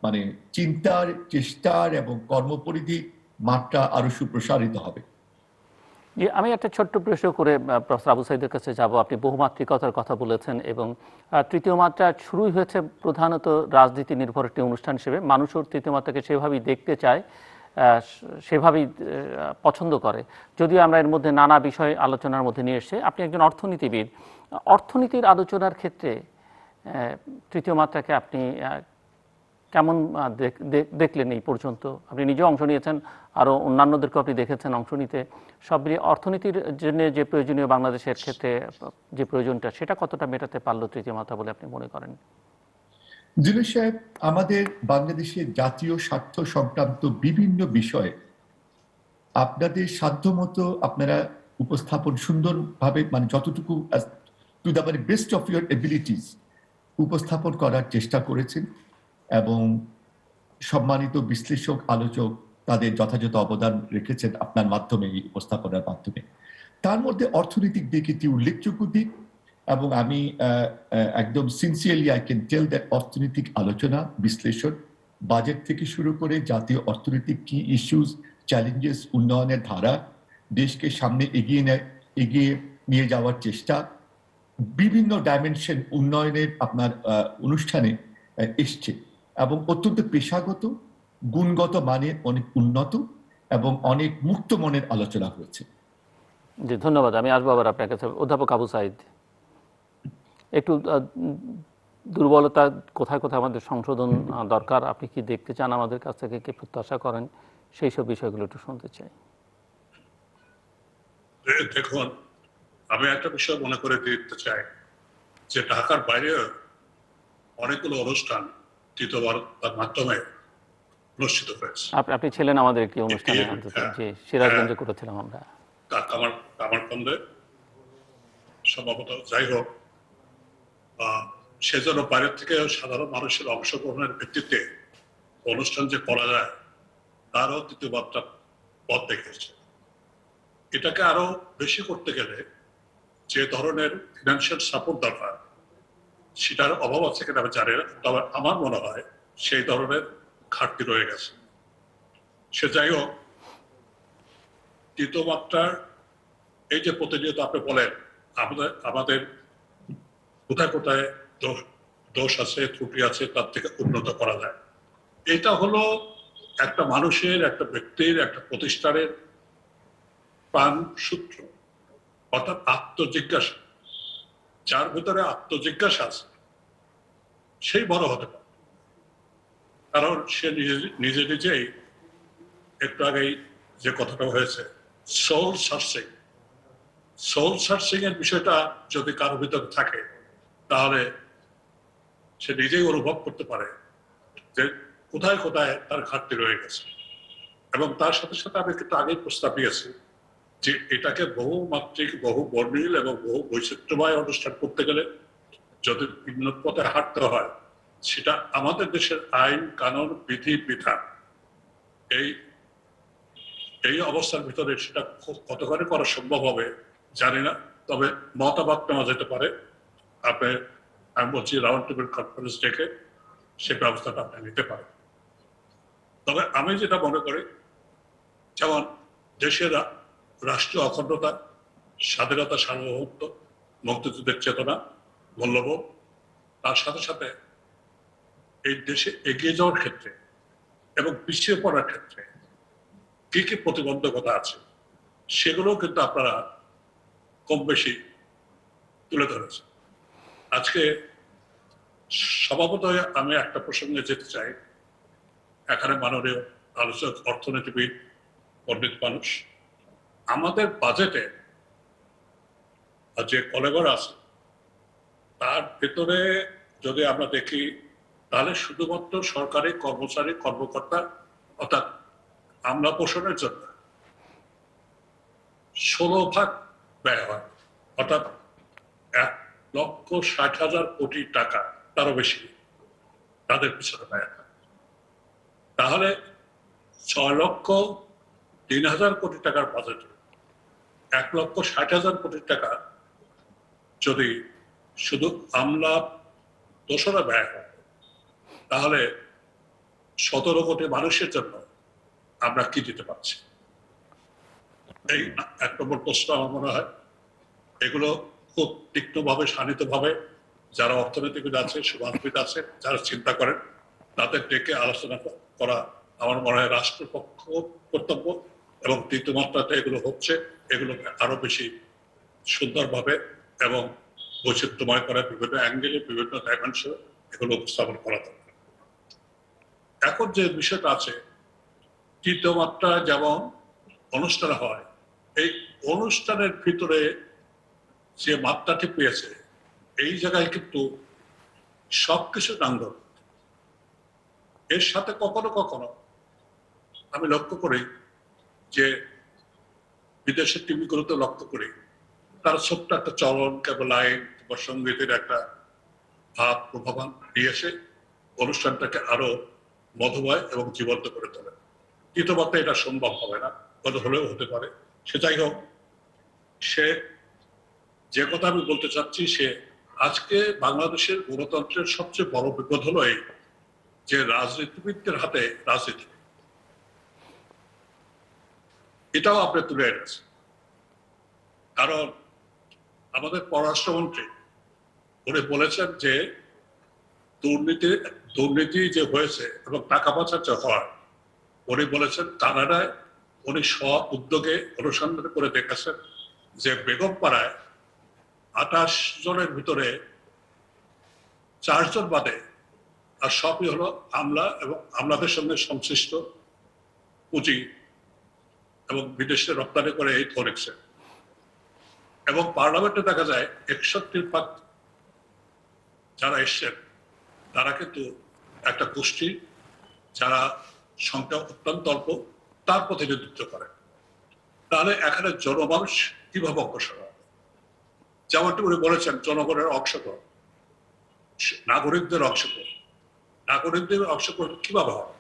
মানে চিন্তার, চেষ্টার এবং কর্মপরিধি মাত্রা আরো সুপ্রসারিত হবে। আমি একটা ছোট্ট প্রশ্ন করে প্রফেসর আবু সাইদের কাছে যাব। আপনি বহুমাত্রিকতার কথা বলেছেন এবং তৃতীয় মাত্রা শুরুই হয়েছে প্রধানত রাজনীতি নির্ভর একটি অনুষ্ঠান হিসেবে। মানুষও তৃতীয় মাত্রাকে সেভাবেই দেখতে চায়, সেভাবেই পছন্দ করে, যদিও আমরা এর মধ্যে নানা বিষয় আলোচনার মধ্যে নিয়ে এসেছি। আপনি একজন অর্থনীতিবিদ, অর্থনীতির আলোচনার ক্ষেত্রে তৃতীয় মাত্রাকে আপনি কেমন দেখলেন এই পর্যন্ত? আপনি নিজেও অংশ নিয়েছেন, আরও অন্যান্যদেরকে আপনি দেখেছেন অংশ নিতে। সব অর্থনীতির জন্য যে প্রয়োজনীয় বাংলাদেশের ক্ষেত্রে যে প্রয়োজনটা, সেটা কতটা মেটাতে পারলো তৃতীয় মাত্রা বলে আপনি মনে করেন? জিলুস সাহেব, আমাদের বাংলাদেশের জাতীয় স্বার্থ সংক্রান্ত বিভিন্ন বিষয়ে আপনাদের সাধ্যমতো আপনারা উপস্থাপন সুন্দরভাবে মানে যতটুকু to the very best of your abilities উপস্থাপন করার চেষ্টা করেছেন এবং সম্মানিত বিশ্লেষক, আলোচক তাদের যথাযথ অবদান রেখেছেন আপনার মাধ্যমে, এই উপস্থাপনার মাধ্যমে। তার মধ্যে অর্থনৈতিক দিক একটি উল্লেখযোগ্য দিক এবং আমি একদম sincerely I can tell that অর্থনৈতিক আলোচনা, বিশ্লেষণ, বাজেট থেকে শুরু করে জাতীয় অর্থনৈতিক কি ইস্যুস, চ্যালেঞ্জেস, উন্নয়নের ধারা, দেশকে সামনে এগিয়ে নিয়ে যাওয়ার চেষ্টা, বিভিন্ন ডাইমেনশন উন্নয়নের আপনার অনুষ্ঠানে এসছে এবং অত্যন্ত পেশাগত, গুণগত মানের অনেক উন্নত এবং অনেক মুক্ত মনের আলোচনা হয়েছে। জি, ধন্যবাদ। আমি আসবো আবার আপনার কাছে। অধ্যাপক আবু সাইদ, একটু দুর্বলতা কোথায় কোথায় আমাদের সংশোধন দরকার, আপনি কি দেখতে চান আমাদের কাছ থেকে, কি প্রত্যাশা করেন, সেই সব বিষয়গুলো একটু শুনতে চাই। দেখুন, আমি একটা বিষয় মনে করে দিতে চাই যে ঢাকার বাইরে অনেকগুলো অনুষ্ঠান তৃতীয়বার তার মাধ্যমে অনুষ্ঠিত হয়েছে। আপনি ছিলেন আমাদের একটি অনুষ্ঠানে, অন্তত যে সিরাজগঞ্জে করেছিলাম আমরা। কামারখন্দে সম্ভবত। যাই হোক, সেজন্য বাইরের থেকে সাধারণ মানুষের অংশগ্রহণের ভিত্তিতে অনুষ্ঠান যে করা যায় তারও দ্বিতীয় মাত্রা পথ দেখেছে। এটাকে আরো বেশি করতে গেলে যে ধরনের ফিনান্সিয়াল সাপোর্ট দরকার সেটার অভাব আছে কিনা আমি জানি না, তবে আমার মনে হয় সেই ধরনের ঘাটতি রয়ে গেছে। সে যাই হোক, দ্বিতীয় মাত্রার এই যে প্রতিনিয়ত আপনি বলেন আমাদের কোথায় কোথায় দোষ আছে, ত্রুটি আছে, তার থেকে উন্নত করা যায়, এটা হলো একটা মানুষের, একটা ব্যক্তির, একটা প্রতিষ্ঠানের প্রাণ সূত্র, অর্থাৎ আত্মজিজ্ঞাসা। যার ভিতরে আত্মজিজ্ঞাসা আছে সেই বড় হতে পারে, কারণ সে নিজে নিজেই, একটু আগেই যে কথাটা হয়েছে সোল সার্চিং এর বিষয়টা যদি কারোর ভিতরে থাকে তাহলে সে নিজেই অনুভব করতে পারে যে কোথায় কোথায় তার ঘাটতি রয়ে গেছে। এবং তার সাথে সাথে আমি কিন্তু আগেই প্রস্তাব দিয়েছি যে এটাকে বহুমাত্রিক, বহু বর্ণিল এবং বহু বৈচিত্র্যময় অনুষ্ঠান করতে গেলে যদি ভিন্ন পথে হাঁটতে হয়, সেটা আমাদের দেশের আইন কানুন বিধি বিধান এই অবস্থার ভিতরে সেটা কতখানি করা সম্ভব হবে জানি না, তবে মতামত নেওয়া যেতে পারে। আমি বলছি রাউন্ড টেবিল কনফারেন্স ডেকে সে ব্যবস্থাটা আপনি নিতে পারেন। তবে আমি যেটা মনে করি, যেমন দেশের রাষ্ট্রীয় অখণ্ডতা, স্বাধীনতা, সার্বভৌমত্ব, মুক্তিযুদ্ধের চেতনা, মূল্যবোধ, তার সাথে সাথে এই দেশে এগিয়ে যাওয়ার ক্ষেত্রে এবং পিছিয়ে পড়ার ক্ষেত্রে কি কি প্রতিবন্ধকতা আছে সেগুলো কিন্তু আপনারা কম বেশি তুলে ধরেছেন। আজকে স্বভাবতই আমি একটা প্রসঙ্গে যেতে চাই। এখানে মাননীয় আলোচক অর্থনীতিবিদ, পণ্ডিত মানুষ। আমাদের বাজেটে যে কলেবর আছে তার ভেতরে যদি আমরা দেখি তাহলে শুধুমাত্র সরকারি কর্মচারী, কর্মকর্তা অর্থাৎ আমলা পোষণের জন্য 16% ব্যয় হয়, অর্থাৎ 1,60,000 কোটি টাকা, তারও বেশি তাদের পিছনে ব্যয় হয়। তাহলে 6,03,000 কোটি টাকার বাজেটে 1,60,000 কোটি টাকা যদি শুধু আমলা দোসরা ব্যয় হয়, তাহলে 17 কোটি মানুষের জন্য আমরা কি দিতে পারছি? এই এক নম্বর প্রশ্ন আমার মনে হয়। এগুলো খুব তীক্ষ্ণভাবে, শানিতভাবে যারা অর্থনীতিবিদ আছে, সমাজবিদ আছে, যারা চিন্তা করেন, তাদের ডেকে আলোচনা করা আমার মনে হয় রাষ্ট্রপক্ষ কর্তব্য। এবং তৃতীয় মাত্রাতে এগুলো হচ্ছে, এগুলোকে আরো বেশি সুন্দরভাবে এবং বৈচিত্র্যময় করে বিভিন্ন অ্যাঙ্গেলে, বিভিন্ন ডাইমেনশনে এগুলো উপস্থাপন করা দরকার। এখন যে বিষয়টা আছে, তৃতীয় মাত্রা যেমন অনুষ্ঠান হয়, এই অনুষ্ঠানের ভিতরে যে মাত্রাটি পেয়েছে এই জায়গায় কিন্তু সবকিছু নান্দন। এর সাথে কখনো কখনো আমি লক্ষ্য করি যে বিদেশের টিভিগুলোতে লক্ষ্য করি তারা ছোট্ট একটা চলন, কেবল লাইন বা সঙ্গীতের একটা ভাব প্রভাবান দিয়ে এসে অনুষ্ঠানটাকে আরো মধুময় এবং জীবন্ত করে তোলে। তৃতীয় মাত্রায় এটা সম্ভব হবে না, কত হলেও হতে পারে। সে যাই হোক, সে যে কথা আমি বলতে চাচ্ছি, সে আজকে বাংলাদেশের গণতন্ত্রের সবচেয়ে বড় বিপদ হলো এই যে রাজনীতিবিদদের হাতে রাজনীতি। এটাও আপনি তুলে এনেছেন। কারণ আমাদের পররাষ্ট্রমন্ত্রী উনি বলেছেন যে দুর্নীতি যে হয়েছে এবং টাকা পাচার যে হয়, উনি বলেছেন কানাডায় উনি স্ব উদ্যোগে অনুসন্ধান করে দেখেছেন যে বেগমপাড়ায় 28 জনের ভিতরে 4 জন বাদে আর সবই হলো আমলা এবং আমলাদের সঙ্গে সংশ্লিষ্ট পুঁজি এবং বিদেশে রপ্তানি করে এই ধরেছে। এবং পার্লামেন্টে দেখা যায় 61% যারা এসছেন তারা কিন্তু একটা গোষ্ঠী যারা সংখ্যা অত্যন্ত অল্প, তার প্রতিনিধিত্ব করে। তাহলে এখানে জনমানুষ কিভাবে অগ্রসর হবে? যেমনটি উনি বলেছেন, জনগণের অংশগ্রহণ, নাগরিকদের অংশগ্রহণ। নাগরিকদের অংশগ্রহণ কিভাবে হবে?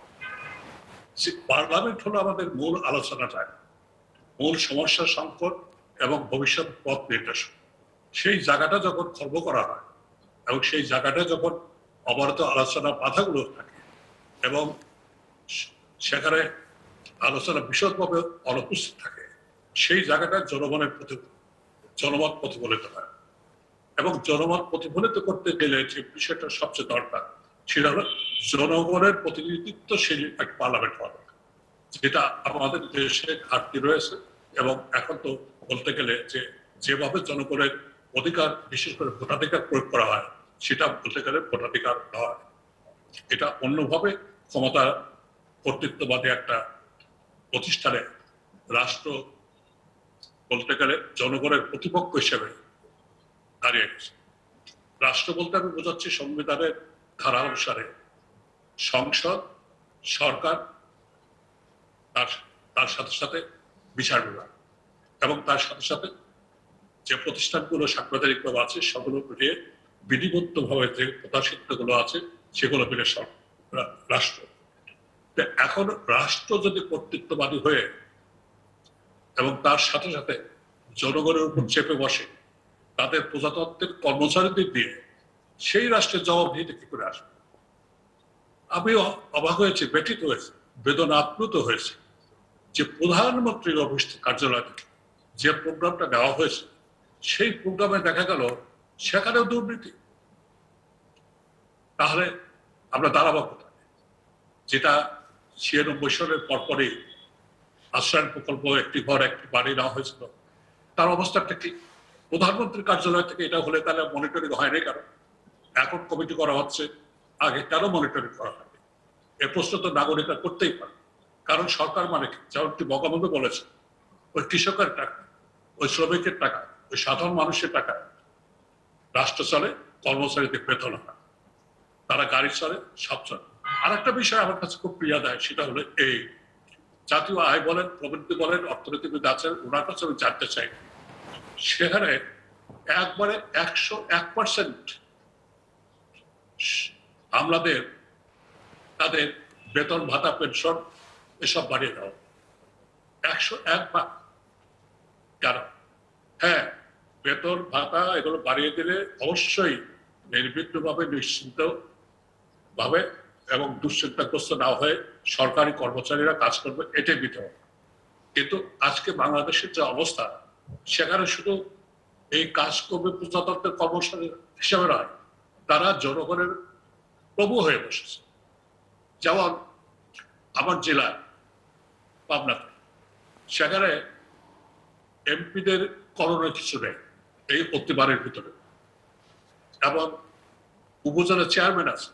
পার্লামেন্ট হলো আমাদের মূল আলোচনাটা, মূল সমস্যা সংকট এবং ভবিষ্যৎ পথ নির্দেশক। সেই জায়গাটা যখন খর্ব করা হয় এবং সেই জায়গাটা যখন অবরত আলোচনা বাধাগুলো থাকে এবং সেখানে আলোচনা বিশদভাবে অনুপস্থিত থাকে, সেই জায়গাটা জনমত প্রতিফলিত হয়। এবং জনমত প্রতিফলিত করতে গেলে যে বিষয়টা সবচেয়ে দরকার, সেটা হলো জনগণের প্রতিনিধিত্বশীল এক পার্লামেন্ট হওয়া দরকার, যেটা আমাদের দেশে ঘাটতি রয়েছে। এবং এখন তো বলতে গেলে যেভাবে জনগণের অধিকার, বিশেষ করে ভোটাধিকার প্রয়োগ করা হয়, সেটা বলতে গেলে ভোটাধিকার নয়, এটা অন্যভাবে ক্ষমতা কর্তৃত্ববাদী একটা প্রতিষ্ঠানে রাষ্ট্র বলতে গেলে জনগণের প্রতিপক্ষ হিসেবে দাঁড়িয়ে গেছে। রাষ্ট্র বলতে আমি বোঝাচ্ছি সংবিধানের ধারা অনুসারে সংসদ, সরকার, তার সাথে সাথে বিচার বিভাগ এবং তার সাথে সাথে যে প্রতিষ্ঠানগুলো সাংবিধানিকভাবে আছে সেগুলো মিলিয়ে বিধিবদ্ধভাবে যে প্রতিষ্ঠানগুলো আছে সেগুলো মিলে রাষ্ট্র। এখন রাষ্ট্র যদি কর্তৃত্ববাদী হয়ে এবং তার সাথে সাথে জনগণের উপর চেপে বসে তাদের প্রজাতন্ত্রের কর্মচারীদের দিয়ে, সেই রাষ্ট্রের জবাবদিহিতে কি করে আসবে? আমি অবাক হয়েছি, ব্যথিত হয়েছে, বেদনা আপ্লুত হয়েছে যে প্রধানমন্ত্রীর অফিস কার্যালয় থেকে যে প্রোগ্রামটা দেওয়া হয়েছে, সেই প্রোগ্রামে দেখা গেল সেখানেও দুর্নীতি। তাহলে আমরা দাঁড়াবো কোথায়? যেটা 96 সালের পরপরই আশ্রয়ণ প্রকল্প, একটি ঘর একটি বাড়ি নেওয়া হয়েছিল, তার অবস্থাটা কি? প্রধানমন্ত্রীর কার্যালয় থেকে এটা হলে তাহলে মনিটরিং হয় নাই, কারণ এখন কমিটি করা হচ্ছে, আগে কেন মনিটরিং করা হয়নি? এ প্রশ্ন তো নাগরিকরা করতেই পারে। কারণ সরকার মানে যেমনটি বঙ্গবন্ধু বলেছে, ওই কৃষকের টাকা, ওই শ্রমিকের টাকা, ওই সাধারণ মানুষের টাকা রাষ্ট্র চলে, কর্মচারীদের বেতন হয়, তারা গাড়ি চলে, সব চলে। আর একটা বিষয় আমার কাছে খুব প্রিয় দেয়, সেটা হলো এই জাতীয় আয় বলেন, প্রবৃদ্ধি বলেন, অর্থনীতিবিদ আছেন, ওনার কাছে আমি জানতে চাই, সেখানে একবারে 101% আমলাদের তাদের বেতন, ভাতা, পেনশন এসব বাড়িয়ে দেওয়া 101 কেন? হ্যাঁ, বেতন ভাতা এগুলো বাড়িয়ে দিলে অবশ্যই নির্বিঘ্নভাবে, নিশ্চিন্ত ভাবে এবং দুশ্চিন্তাগ্রস্ত না হয়ে সরকারি কর্মচারীরা কাজ করবে, এটাই দিতে হবে। কিন্তু আজকে বাংলাদেশের যে অবস্থা, সেখানে শুধু এই কাজ করবে প্রজাতন্ত্রের কর্মচারী হিসেবে নয়, তারা জনগণের প্রভু হয়ে বসেছে। যেমন আমার জেলায় পাবনাতে, সেখানে এমপিদের করণীয় কিছু নেই এই প্রতিবারের ভিতরে, এবং উপজেলা চেয়ারম্যান আছে,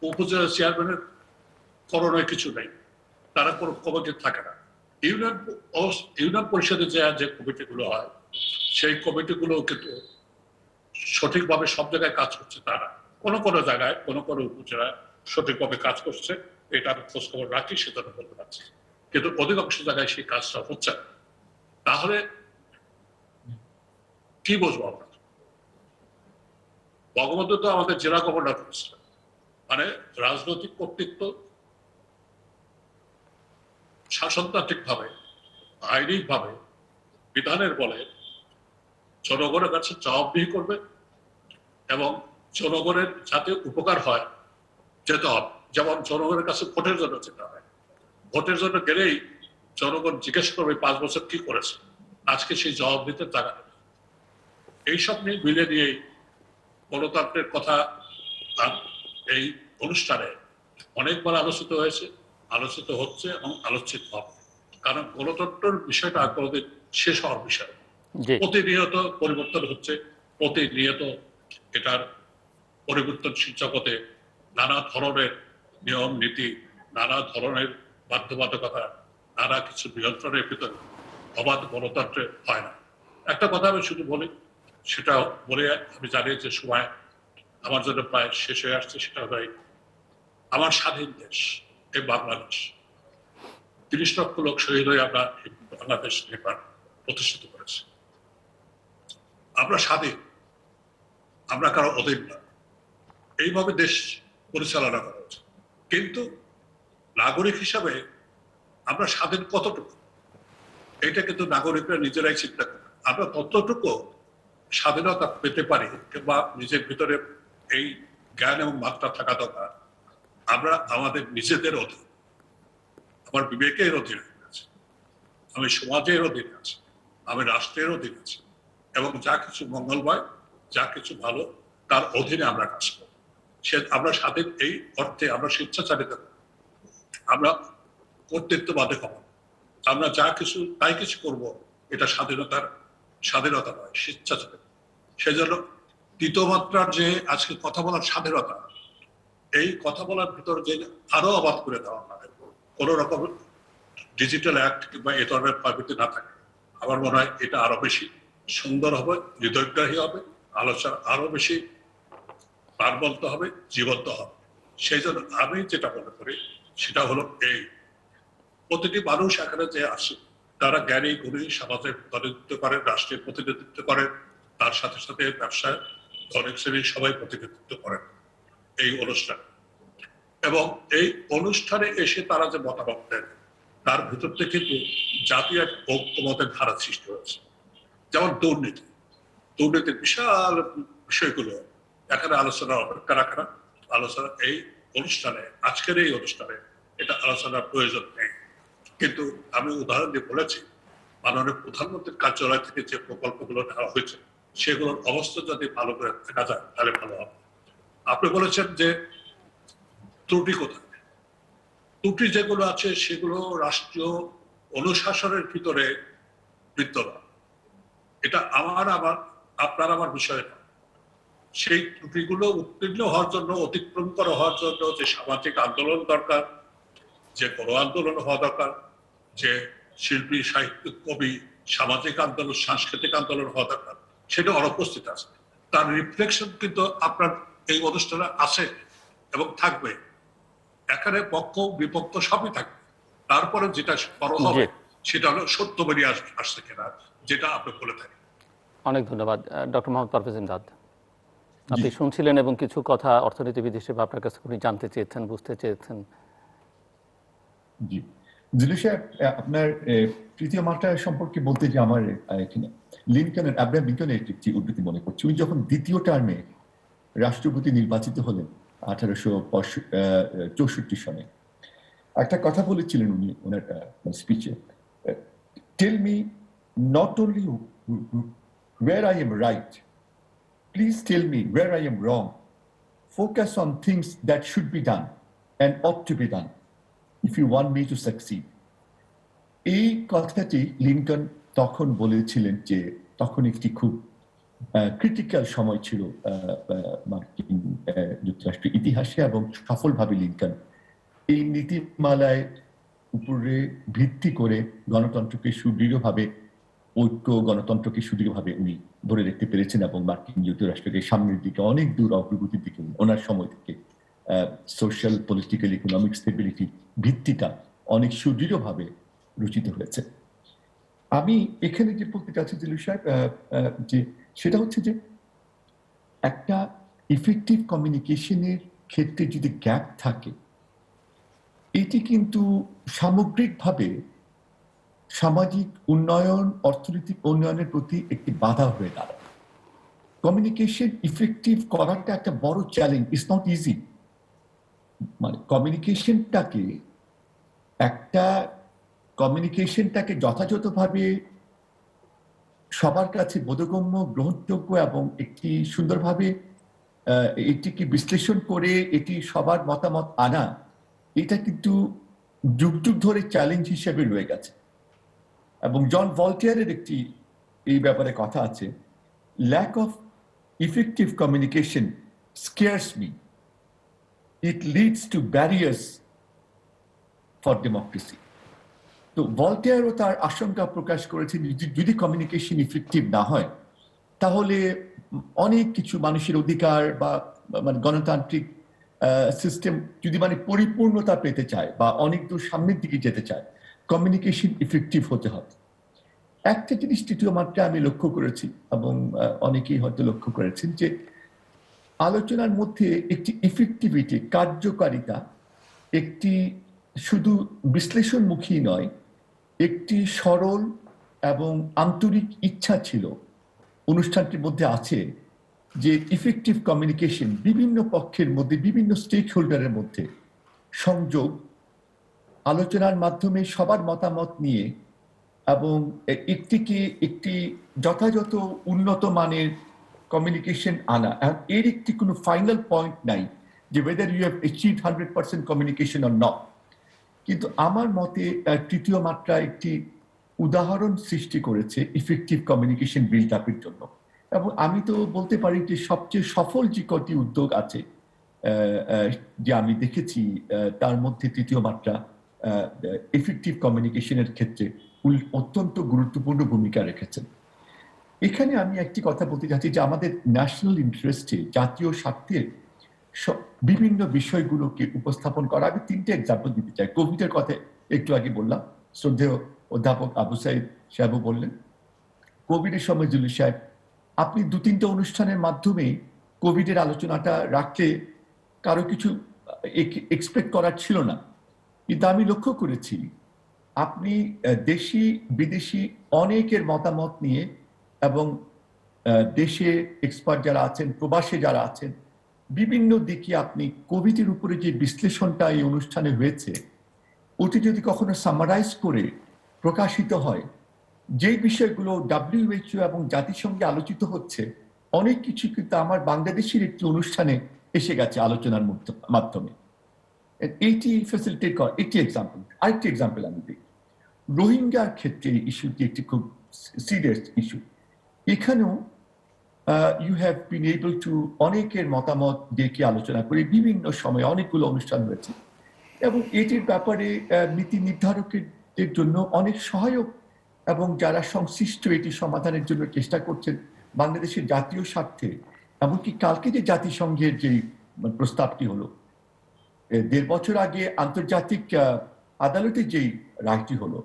উপজেলা চেয়ারম্যানের করণীয় কিছু নেই, তারা কোনো কমিটি থাকে না। ইউনিয়ন পরিষদে যে কমিটিগুলো হয়, সেই কমিটিগুলো কিন্তু সঠিকভাবে সব জায়গায় কাজ করছে তারা, কোনো কোনো জায়গায় কোনো কোনো উপজেলায় সঠিকভাবে কাজ করছে, এটা আমি খোঁজ খবর রাখি, সেজন্য বলতে পারছি। কিন্তু অধিকাংশ জায়গায় সেই কাজটা হচ্ছে না। তাহলে কি বুঝবো আমরা? বঙ্গবন্ধু তো আমাদের জেলা গভর্নর করেছিলেন, মানে রাজনৈতিক কর্তৃত্ব শাসনতান্ত্রিক ভাবে, আইনিক ভাবে, বিধানের বলে জনগণের কাছে জবাবদিহি করবে এবং জনগণের যাতে উপকার হয় যেতে হবে। যেমন জনগণের কাছে ভোটের জন্য যেতে হয়, ভোটের জন্য গেলেই জনগণ জিজ্ঞেস করবে 5 বছর কি করেছে, আজকে সেই জবাব দিতে টাকা নেবে। এইসব নিয়ে মিলে নিয়েই গণতন্ত্রের কথা এই অনুষ্ঠানে অনেকবার আলোচিত হয়েছে, আলোচিত হচ্ছে এবং আলোচিত হবে। কারণ গণতন্ত্রের বিষয়টা কোনোদিন শেষ হওয়ার বিষয়, প্রতিনিয়ত পরিবর্তন হচ্ছে, প্রতিনিয়ত এটার পরিবর্তনশীল জগতে নানা ধরনের নিয়ম নীতি, নানা ধরনের বাধ্যবাধকতা, নানা কিছু নিয়ন্ত্রণের ভিতরে অবাধ গণতন্ত্রে হয় না। একটা কথা আমি শুধু বলি, সেটা বলে আমি জানি যে সময় আমার জন্য প্রায় শেষ হয়ে আসছে, সেটা হলো আমার স্বাধীন দেশ এই বাংলাদেশ, 30 লক্ষ লোক শহীদ হয়ে আমরা বাংলাদেশ নির্মাণ প্রতিষ্ঠিত করেছি। আমরা স্বাধীন, আমরা কারো অধীন না, এইভাবে দেশ পরিচালনা করা উচিত। কিন্তু নাগরিক হিসাবে আমরা স্বাধীন কতটুকু, এটা কিন্তু নাগরিকরা নিজেরাই চিন্তা করে। আমরা কতটুকু স্বাধীনতা পেতে পারি কিংবা নিজের ভিতরে এই জ্ঞান এবং মাত্রা থাকা দরকার। আমরা আমাদের নিজেদের অধীন, আমার বিবেকের অধীনে আছে, আমি সমাজের অধীনে আছি, আমি রাষ্ট্রের অধীনে আছি, এবং যা কিছু মঙ্গলময়, যা কিছু ভালো, তার অধীনে আমরা কাজ করি। আমরা স্বাধীন এই অর্থে আমরা স্বেচ্ছাচারিত, আমরা কর্তৃত্ববাদী হব। আমরা যা কিছু তাই কিছু করব, এটা স্বাধীনতা নয়, স্বেচ্ছাচারিত। সেজন্য দ্বিতীয় মাত্রার যে আজকে কথা বলার স্বাধীনতা, এই কথা বলার ভিতর যে আরো অবাধ করে দেওয়া হয়, কোন রকম ডিজিটাল অ্যাক্ট কিংবা এ ধরনের পাবিতে না থাকে, আমার মনে হয় এটা আরো বেশি সুন্দর হবে, হৃদয়গ্রাহী হবে, আলোচনা আরো বেশি প্রাণবন্ত হবে, জীবন্ত হবে। সেই জন্য আমি যেটা মনে করি সেটা হলো এই প্রতিটি মানুষ এখানে যে আসে, তারা জ্ঞানী গুণী, সমাজের প্রতিনিধিত্ব করেন, রাষ্ট্রের প্রতিনিধিত্ব করেন, তার সাথে সাথে ব্যবসায় ধনিক শ্রেণীর সবাই প্রতিনিধিত্ব করেন এই অনুষ্ঠানে। এবং এই অনুষ্ঠানে এসে তারা যে মতামত দেন, তার ভিতর থেকে কিন্তু জাতীয় এক ঐক্যমতের ধারা সৃষ্টি হয়েছে। যেমন দুর্নীতির বিশাল বিষয়গুলো এখানে আলোচনা অপেক্ষা রাখা না, আলোচনা এই অনুষ্ঠানে, আজকের এই অনুষ্ঠানে এটা আলোচনার প্রয়োজন নেই। কিন্তু আমি উদাহরণ দিয়ে বলেছি, মাননীয় প্রধানমন্ত্রীর কার্যালয় থেকে যে প্রকল্পগুলো নেওয়া হয়েছে, সেগুলোর অবস্থা যদি ভালো করে দেখা যায় তাহলে ভালো হবে। আপনি বলেছেন যে ত্রুটি কোথায়, ত্রুটি যেগুলো আছে সেগুলো রাষ্ট্রীয় অনুশাসনের ভিতরে বিদ্যমান। এটা আপনার আমার বিষয় না। সেই ত্রুটিগুলো উত্তীর্ণ হওয়ার জন্য, অতিক্রম করা হওয়ার জন্য যে সামাজিক আন্দোলন দরকার, যে গণ আন্দোলন হওয়া দরকার, যে শিল্পী, সাহিত্যিক, কবি, সামাজিক আন্দোলন, সাংস্কৃতিক আন্দোলন হওয়া দরকার, সেটা অনুপস্থিত আছে। তার রিফ্লেকশন কিন্তু আপনার এই অনুষ্ঠানে আছে এবং থাকবে। এখানে পক্ষ বিপক্ষ সবই থাকবে। তারপরে যেটা বড় হবে সেটা হলো সত্য বেরিয়ে আসছে কিনা, যেটা আপনি বলে থাকেন। অনেক ধন্যবাদ ডক্টর মোহাম্মদ পারভেজ ইমদাদ। আপনি শুনছিলেন এবং কিছু কথা অর্থনীতিবিদ হিসেবে আপনার কাছে উনি জানতে চেয়েছেন, বুঝতে চেয়েছেন। জি, জিলু সাহেব, আপনার তৃতীয় মাত্রা সম্পর্কে বলতে যে আমার এখানে আব্রাহাম লিঙ্কনের একটি উদ্ধৃতি মনে করছি। উনি যখন দ্বিতীয় টার্মে রাষ্ট্রপতি নির্বাচিত হলেন 1864 সনে, একটা কথা বলেছিলেন উনি ওনার স্পিচে, tell me not only where I am right, please tell me where I am wrong, focus on things that should be done and ought to be done if you want me to succeed. এই কথাটি Lincoln তখন বলেছিলেন যে তখন একটি খুব critical সময় ছিল মার্কিন যুক্তরাষ্ট্রের ইতিহাসে, এবং সফলভাবে লিঙ্কন এই নীতিমালায় উপরে ভিত্তি করে গণতন্ত্রকে সুদৃঢ়ভাবে, গণতন্ত্রকে সুদৃঢ়ভাবে উনি ধরে রাখতে পেরেছেন, এবং মার্কিন যুক্তরাষ্ট্রকে সামনের দিকে অনেক দূর অগ্রগতির দিকে ওনার সময় থেকে সোশ্যাল, পলিটিক্যাল, ইকোনমিক স্টেবিলিটি ভিত্তিটা অনেক সুদৃঢ়ভাবে রচিত হয়েছে। আমি এখানে যে বলতে চাচ্ছি জিলু সাহেব, যে সেটা হচ্ছে যে একটা ইফেক্টিভ কমিউনিকেশনের ক্ষেত্রে যদি গ্যাপ থাকে, এটি কিন্তু সামগ্রিকভাবে সামাজিক উন্নয়ন, অর্থনৈতিক উন্নয়নের প্রতি একটি বাধা হয়ে দাঁড়ায়। কমিউনিকেশন ইফেক্টিভ করাটা একটা বড় চ্যালেঞ্জ, ইটস নট ইজি। মানে কমিউনিকেশনটাকে যথাযথভাবে সবার কাছে বোধগম্য, গ্রহণযোগ্য এবং একটি সুন্দরভাবে এটিকে বিশ্লেষণ করে এটি সবার মতামত আনা, এটা কিন্তু যুগ যুগ ধরে চ্যালেঞ্জ হিসেবে রয়ে গেছে। এবং জন ভলটেয়ারের একটি এই ব্যাপারে কথা আছে, lack of effective communication scares me, it leads to barriers for democracy. তো ভলটেয়ারও তার আশঙ্কা প্রকাশ করেছেন যদি কমিউনিকেশন ইফেক্টিভ না হয়, তাহলে অনেক কিছু মানুষের অধিকার বা মানে গণতান্ত্রিক সিস্টেম যদি মানে পরিপূর্ণতা পেতে চায় বা অনেক দূর সামনের দিকে যেতে চায়, কমিউনিকেশন ইফেক্টিভ হতে হবে। একটা জিনিস তৃতীয় মাত্রায় আমি লক্ষ্য করেছি, এবং অনেকেই হয়তো লক্ষ্য করেছেন, যে আলোচনার মধ্যে একটি ইফেক্টিভিটি, কার্যকারিতা, একটি শুধু বিশ্লেষণমুখী নয়, একটি সরল এবং আন্তরিক ইচ্ছা ছিল অনুষ্ঠানটির মধ্যে আছে, যে ইফেক্টিভ কমিউনিকেশন, বিভিন্ন পক্ষের মধ্যে, বিভিন্ন স্টেক হোল্ডারের মধ্যে সংযোগ, আলোচনার মাধ্যমে সবার মতামত নিয়ে এবং একটি যথাযথ উন্নত মানের কমিউনিকেশন আনা। আর এর একটি কোনো ফাইনাল পয়েন্ট নাই যে whether you have achieved 100% communication or not, কিন্তু আমার মতে তৃতীয় মাত্রা একটি উদাহরণ সৃষ্টি করেছে ইফেক্টিভ কমিউনিকেশন বিল্ড আপের জন্য। এবং আমি তো বলতে পারি যে সবচেয়ে সফল যে কটি উদ্যোগ আছে যে আমি দেখেছি, তার মধ্যে তৃতীয় মাত্রা ইফেক্টিভ কমিউনিকেশনের ক্ষেত্রে অত্যন্ত গুরুত্বপূর্ণ ভূমিকা রেখেছেন। এখানে আমি একটি কথা বলতে চাচ্ছি, যে আমাদের ন্যাশনাল ইন্টারেস্টে, জাতীয় স্বার্থে বিভিন্ন বিষয়গুলোকে উপস্থাপন করা। আমি তিনটে এক্সাম্পল দিতে চাই। কোভিডের কথা একটু আগে বললাম, শ্রদ্ধেয় অধ্যাপক আবু সাইদ সাহেবও বললেন। কোভিডের সময় জুলিস সাহেব, আপনি 2-3টা অনুষ্ঠানের মাধ্যমে কোভিডের আলোচনাটা রাখলে কারো কিছু এক্সপেক্ট করার ছিল না, কিন্তু আমি লক্ষ্য করেছি আপনি দেশি বিদেশি অনেকের মতামত নিয়ে, এবং দেশে এক্সপার্ট যারা আছেন, প্রবাসে যারা আছেন, বিভিন্ন দিকে আপনি কোভিডের উপরে যে বিশ্লেষণটা এই অনুষ্ঠানে হয়েছে, ওটি যদি কখনো সামারাইজ করে প্রকাশিত হয়, যে বিষয়গুলো WHO এবং জাতিসংঘে আলোচিত হচ্ছে, অনেক কিছু কিন্তু আমার বাংলাদেশের একটি অনুষ্ঠানে এসে গেছে আলোচনার মাধ্যমে। এইটি ফ্যাসিলিটেট করা একটি এক্সাম্পল। আরেকটি এক্সাম্পল আমি দিই। রোহিঙ্গার ক্ষেত্রে ইস্যুটি একটি খুব সিরিয়াস ইস্যু। এখানেও you have been able to অনেকের মতামত ডেকে আলোচনা করে বিভিন্ন সময় অনেকগুলো অনুষ্ঠান হয়েছে, এবং এটির ব্যাপারে নীতি নির্ধারকদের জন্য অনেক সহায়ক এবং যারা সংশ্লিষ্ট এটি সমাধানের জন্য চেষ্টা করছেন বাংলাদেশের জাতীয় স্বার্থে। এমনকি কালকে যে জাতিসংঘের যে প্রস্তাবটি হলো, 1.5 বছর আগে আন্তর্জাতিক আদালতে যেই রায়টি হলো,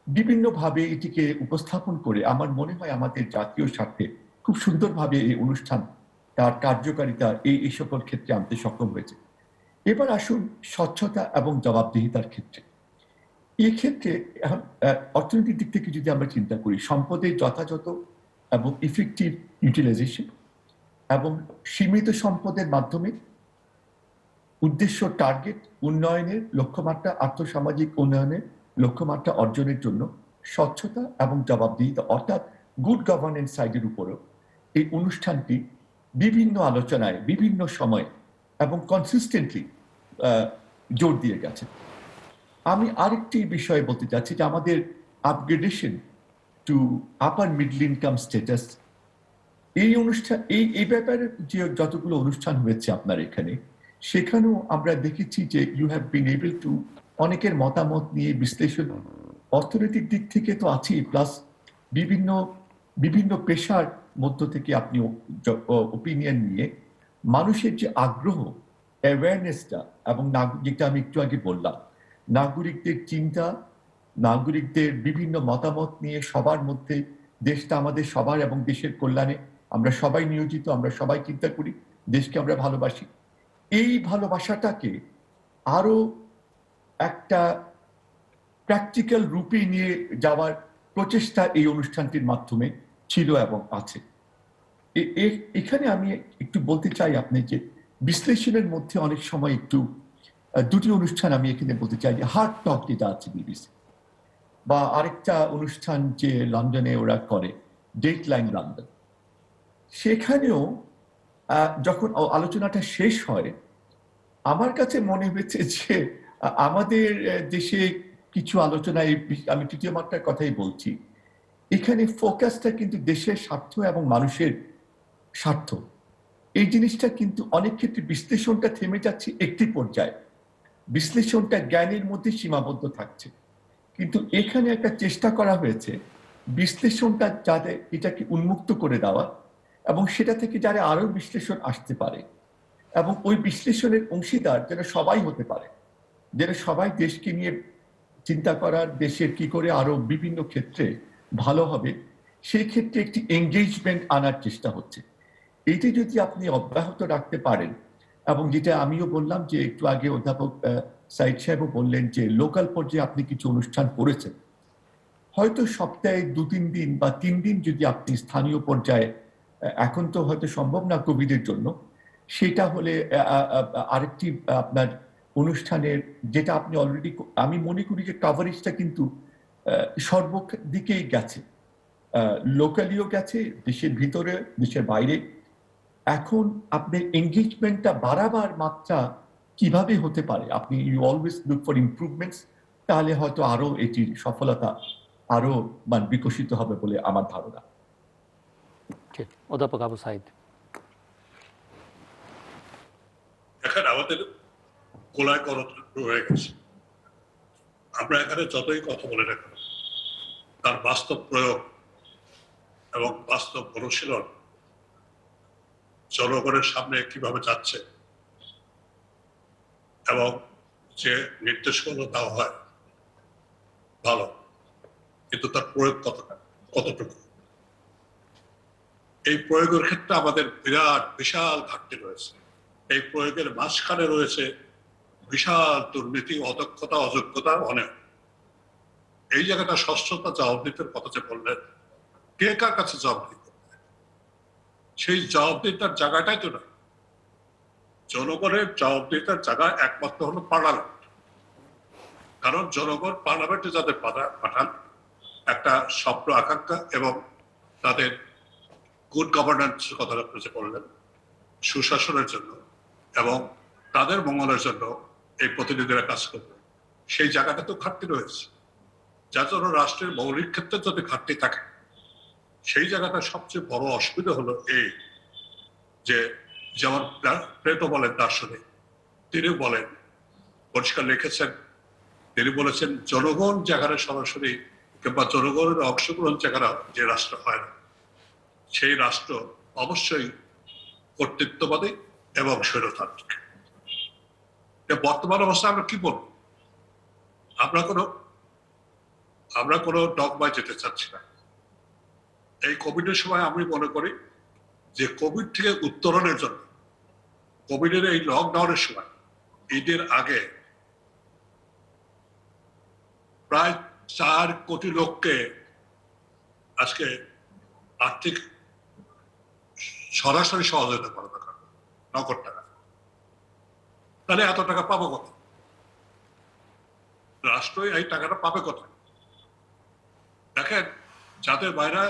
বিভিন্নভাবে এটিকে উপস্থাপন করে আমার মনে হয় আমাদের জাতীয় স্বার্থে খুব সুন্দরভাবে এই অনুষ্ঠান তার কার্যকারিতা এই সকল ক্ষেত্রে আনতে সক্ষম হয়েছে। এবার আসুন স্বচ্ছতা এবং জবাবদিহিতার ক্ষেত্রে। এই ক্ষেত্রে অর্থনৈতিক দিক থেকে যদি আমরা চিন্তা করি, সম্পদের যথাযথ এবং ইফেক্টিভ ইউটিলাইজেশন এবং সীমিত সম্পদের মাধ্যমে উদ্দেশ্য, টার্গেট উন্নয়নের লক্ষ্যমাত্রা, আর্থসামাজিক উন্নয়নের লক্ষ্যমাত্রা অর্জনের জন্য স্বচ্ছতা এবং জবাবদিহিতা, অর্থাৎ গুড গভর্নেন্স সাইডের উপরও এই অনুষ্ঠানটি বিভিন্ন আলোচনায়, বিভিন্ন সময়ে এবং কনসিস্টেন্টলি জোর দিয়ে গেছে। আমি আরেকটি বিষয়ে বলতে চাচ্ছি, যে আমাদের upgradation to upper middle income status, এই অনুষ্ঠান, এই ব্যাপারে যে যতগুলো অনুষ্ঠান হয়েছে আপনার এখানে, সেখানেও আমরা দেখেছি যে you have been able to অনেকের মতামত নিয়ে বিশ্লেষণ, অর্থনৈতিক দিক থেকে তো আছেই, প্লাস বিভিন্ন বিভিন্ন পেশার মধ্য থেকে আপনি ওপিনিয়ন নিয়ে মানুষের যে আগ্রহ, অ্যাওয়ারনেসটা, এবং যেটা আমি একটু আগে বললাম, নাগরিকদের চিন্তা, নাগরিকদের বিভিন্ন মতামত নিয়ে সবার মধ্যে, দেশটা আমাদের সবার এবং দেশের কল্যাণে আমরা সবাই নিয়োজিত, আমরা সবাই চিন্তা করি, দেশকে আমরা ভালোবাসি। এই ভালোবাসাটাকে আরো একটা প্র্যাকটিক্যাল রূপে নিয়ে যাওয়ার প্রচেষ্টা এই অনুষ্ঠানটির মাধ্যমে ছিল এবং আছে। এখানে আমি একটু বলতে চাই আপনি, যে বিশ্লেষণের মধ্যে অনেক সময় একটু দুটি অনুষ্ঠান আমি এখানে বলতে চাই, যে হার্ট টক যেটা আছে বিবিসি, বা আরেকটা অনুষ্ঠান যে লন্ডনে ওরা করে, ডেটলাইন লন্ডন, সেখানেও যখন আলোচনাটা শেষ হয়, আমার কাছে মনে হয়েছে যে আমাদের দেশে কিছু আলোচনায়, আমি তৃতীয় মাত্রার কথাই বলছি, এখানে ফোকাসটা কিন্তু দেশের স্বার্থ এবং মানুষের স্বার্থ। এই জিনিসটা কিন্তু অনেক ক্ষেত্রে বিশ্লেষণটা থেমে যাচ্ছে একটি পর্যায়ে, বিশ্লেষণটা জ্ঞানের মধ্যে সীমাবদ্ধ থাকছে। কিন্তু এখানে একটা চেষ্টা করা হয়েছে বিশ্লেষণটা যাতে এটাকে উন্মুক্ত করে দেওয়া, এবং সেটা থেকে যারা আরো বিশ্লেষণ আসতে পারে, এবং ওই বিশ্লেষণের অংশীদার যেন সবাই হতে পারে, যেন সবাই দেশকে নিয়ে চিন্তা করার, দেশের কি করে আরো বিভিন্ন ক্ষেত্রে ভালো হবে, সেই ক্ষেত্রে একটি এঙ্গেজমেন্ট আনার চেষ্টা হচ্ছে। এইটি যদি আপনি অব্যাহত রাখতে পারেন, এবং যেটা আমিও বললাম যে একটু আগে অধ্যাপক সাইদ সাহেবও বললেন যে লোকাল পর্যায়ে আপনি কিছু অনুষ্ঠান করেছেন, হয়তো সপ্তাহে 2-3 দিন বা 3 দিন যদি আপনি স্থানীয় পর্যায়ে, এখন তো হয়তো সম্ভব না কোভিডের জন্য, সেটা হলে আরেকটি আপনার অনুষ্ঠানের, যেটা আপনি অলরেডি, আমি মনে করি যে কাভারেজটা কিন্তু সর্বদিকেই গেছে, লোকালিও গেছে, দেশের ভিতরে, দেশের বাইরে। এখন আপনার এঙ্গেজমেন্টটা বাড়াবার মাত্রা কিভাবে হতে পারে? আপনি you always look for improvements, তাহলে হয়তো আরো এটির সফলতা আরো বিকশিত হবে বলে আমার ধারণা। অধ্যাপক আবু সাঈদ। এখন আমাদের গোলায় করত রয়ে গেছে, আমরা এখানে যতই কথা বলে না কেন, তার বাস্তব প্রয়োগ এবং বাস্তব অনুশীলন জনগণের সামনে কিভাবে যাচ্ছে এবং যে নির্দেশগুলো দেওয়া হয় ভালো, কিন্তু তার প্রয়োগ কতটুকু, এই প্রয়োগের ক্ষেত্রে আমাদের বিশাল ঘাটতি রয়েছে। এই প্রয়োগের মাঝখানে রয়েছে বিশাল দুর্নীতি, অদক্ষতা, অযোগ্যতা অনেক। এই জায়গাটা স্বচ্ছতা, জবাবদিহিতার কথা যে বললেন, কে কার কাছে জবাবদিহি করবে, সেই জবাবদিহিতার জায়গাটাই তো না। জনগণের জবাবদিহিতার জায়গা একমাত্র হলো পার্লামেন্ট। কারণ জনগণ পার্লামেন্টে যাদের পাঠান একটা স্বপ্ন, আকাঙ্ক্ষা এবং তাদের গুড গভর্নেন্স কথা আপনি যে বললেন, সুশাসনের জন্য এবং তাদের মঙ্গলের জন্য এই প্রতিনিধিরা কাজ করবে, সেই জায়গাটা তো ঘাটতি রয়েছে। যার জন্য রাষ্ট্রের মৌলিক ক্ষেত্রে যদি ঘাটতি থাকে, সেই জায়গাটা সবচেয়ে বড় অসুবিধা হলো এই যে, যেমন প্লেটো বলেন, দার্শনিক, তিনি বলেন, পরিষ্কার লিখেছেন, তিনি বলেছেন জনগণ যেখানে সরাসরি কিংবা জনগণের অংশগ্রহণ যেখানে যে রাষ্ট্র হয় না, সেই রাষ্ট্র অবশ্যই কর্তৃত্ববাদী এবং স্বৈরতান্ত্রিক। বর্তমান অবস্থায় আমরা কি বলবো? আমরা কোনো ডগমায় যেতে চাচ্ছি না। এই কোভিডের সময় আমি মনে করি যে কোভিড থেকে উত্তরণের জন্য, কোভিডের এই লকডাউনের সময়, ঈদের আগে প্রায় 4 কোটি লোককে আজকে আর্থিক সরাসরি সহযোগিতা করা দরকার, নগদ টাকা। তাহলে এত টাকা পাবো কোথায়? রাষ্ট্রই এই টাকাটা পাবে কোথায়? দেখেন, যাদের বাইরে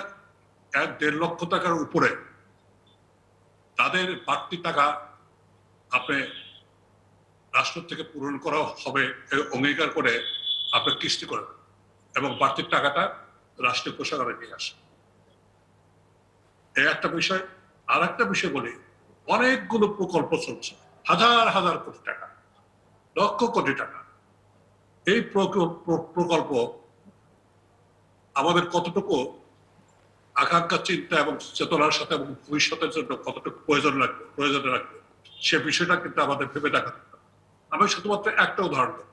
1-1.5 লক্ষ টাকার উপরে, তাদের বাড়তি টাকা আপনি রাষ্ট্র থেকে পূরণ করা হবে অঙ্গীকার করে আপনি কিস্তি করেন এবং বাড়তি টাকাটা রাষ্ট্রীয় কোষাগারে নিয়ে আসে। এই একটা বিষয়। আর একটা বিষয় বলি, অনেকগুলো প্রকল্প চলছে, হাজার হাজার কোটি টাকা, লক্ষ কোটি টাকা। এই প্রকল্প আমাদের কতটুকু আকাঙ্ক্ষা, চিন্তা এবং চেতনার সাথে এবং ভবিষ্যতের জন্য কতটুকু প্রয়োজনে রাখবে, সে বিষয়টা কিন্তু আমাদের ভেবে দেখা দরকার। আমি শুধুমাত্র একটা উদাহরণ দেব,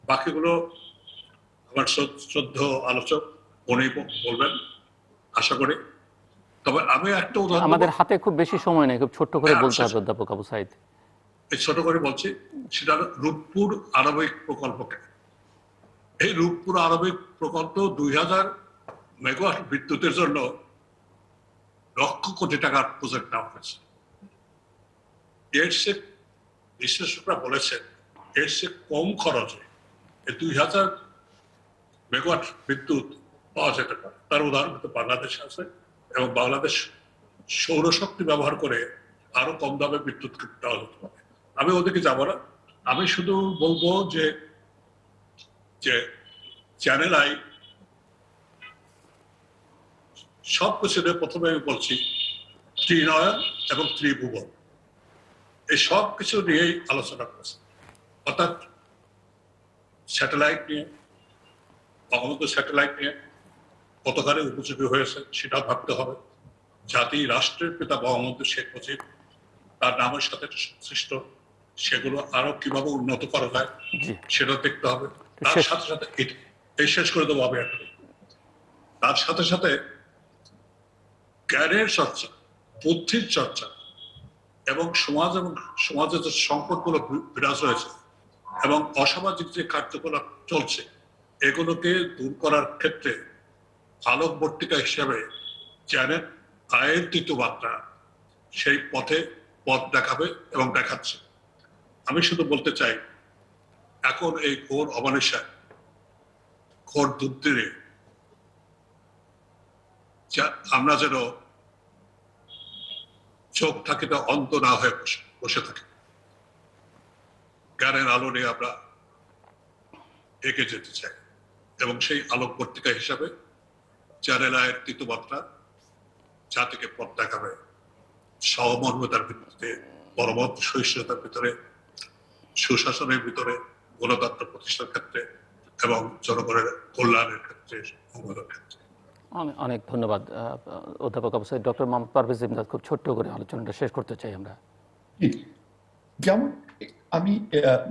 বাকিগুলো আমার শ্রদ্ধ আলোচক উনি বলবেন আশা করি। তবে আমি একটা উদাহরণ, আমাদের হাতে খুব বেশি সময় নেই, খুব ছোট্ট করে বলতে হবে অধ্যাপক আবু সাঈদ। ছোট করে বলছি, সেটা রূপপুর আণবিক প্রকল্পকে। এই রূপপুর আণবিক প্রকল্প 2000 মেগাওয়াট বিদ্যুতের জন্য লক্ষ কোটি টাকার প্রজেক্ট নেওয়া হয়েছে। এর সে বিশ্লেষকরা বলেছেন, এর সে কম খরচে 2000 মেগাওয়াট বিদ্যুৎ পাওয়া যেতে পারে। তার উদাহরণ কিন্তু বাংলাদেশ আছে, এবং বাংলাদেশ সৌরশক্তি ব্যবহার করে আরো কম দামে বিদ্যুৎ দেওয়া যেতে পারে। আমি ওদিকে যাব না, আমি শুধু বলবো যে চ্যানেল আই সবকিছু নিয়ে, প্রথমে আমি বলছি ত্রিনয়ন এবং ত্রিভুবন, এই সব কিছু নিয়েই আলোচনা করেছে। অর্থাৎ স্যাটেলাইট নিয়ে, বঙ্গবন্ধু স্যাটেলাইট নিয়ে কতখানি উপযোগী হয়েছে সেটা ভাবতে হবে। জাতি রাষ্ট্রের পিতা বঙ্গবন্ধু শেখ মুজিব তার নামের সাথে সংশ্লিষ্ট সেগুলো আরো কিভাবে উন্নত করা যায় জি সেটা দেখতে হবে। তার শেষ সাথে সাথে এই শেষ করে দেবো আমি একটা, তার সাথে সাথে জ্ঞানের চর্চা, বুদ্ধির চর্চা এবং সমাজের যে সংকটগুলো বিরাজ রয়েছে এবং অসামাজিক যে কার্যকলাপ চলছে এগুলোকে দূর করার ক্ষেত্রে আলোকবর্তিকা হিসেবে জ্ঞানের আয়ের তৃতীয় মাত্রা সেই পথ দেখাবে এবং দেখাচ্ছে। আমি শুধু বলতে চাই এখন এই ঘোর অমানুষায়, ঘোর দুর্দিনে আমরা যেন চোখ থাকিতে অন্ধ না হয়ে বসে থাকি, জ্ঞানের আলো নিয়ে আমরা এগিয়ে যেতে চাই এবং সেই আলোকবর্তিকা হিসাবে চ্যানেল আয়ের তৃতীয় মাত্রা জাতিকে পথ দেখাবে সহমর্মিতার ভিত্তিতে, পরবর্তী সহিষ্ণুতার ভিতরে, সুশাসনের ভিতরে, গণতন্ত্র প্রতিষ্ঠার ক্ষেত্রে এবং জনগণের কল্যাণের ক্ষেত্রে, মঙ্গলের ক্ষেত্রে। অনেক ধন্যবাদ অধ্যাপক আবু সাঈদ। ডক্টর মোহাম্মদ পারভেজ ইমদাদ, খুব ছোট্ট করে আলোচনাটা শেষ করতে চাই আমরা। যেমন আমি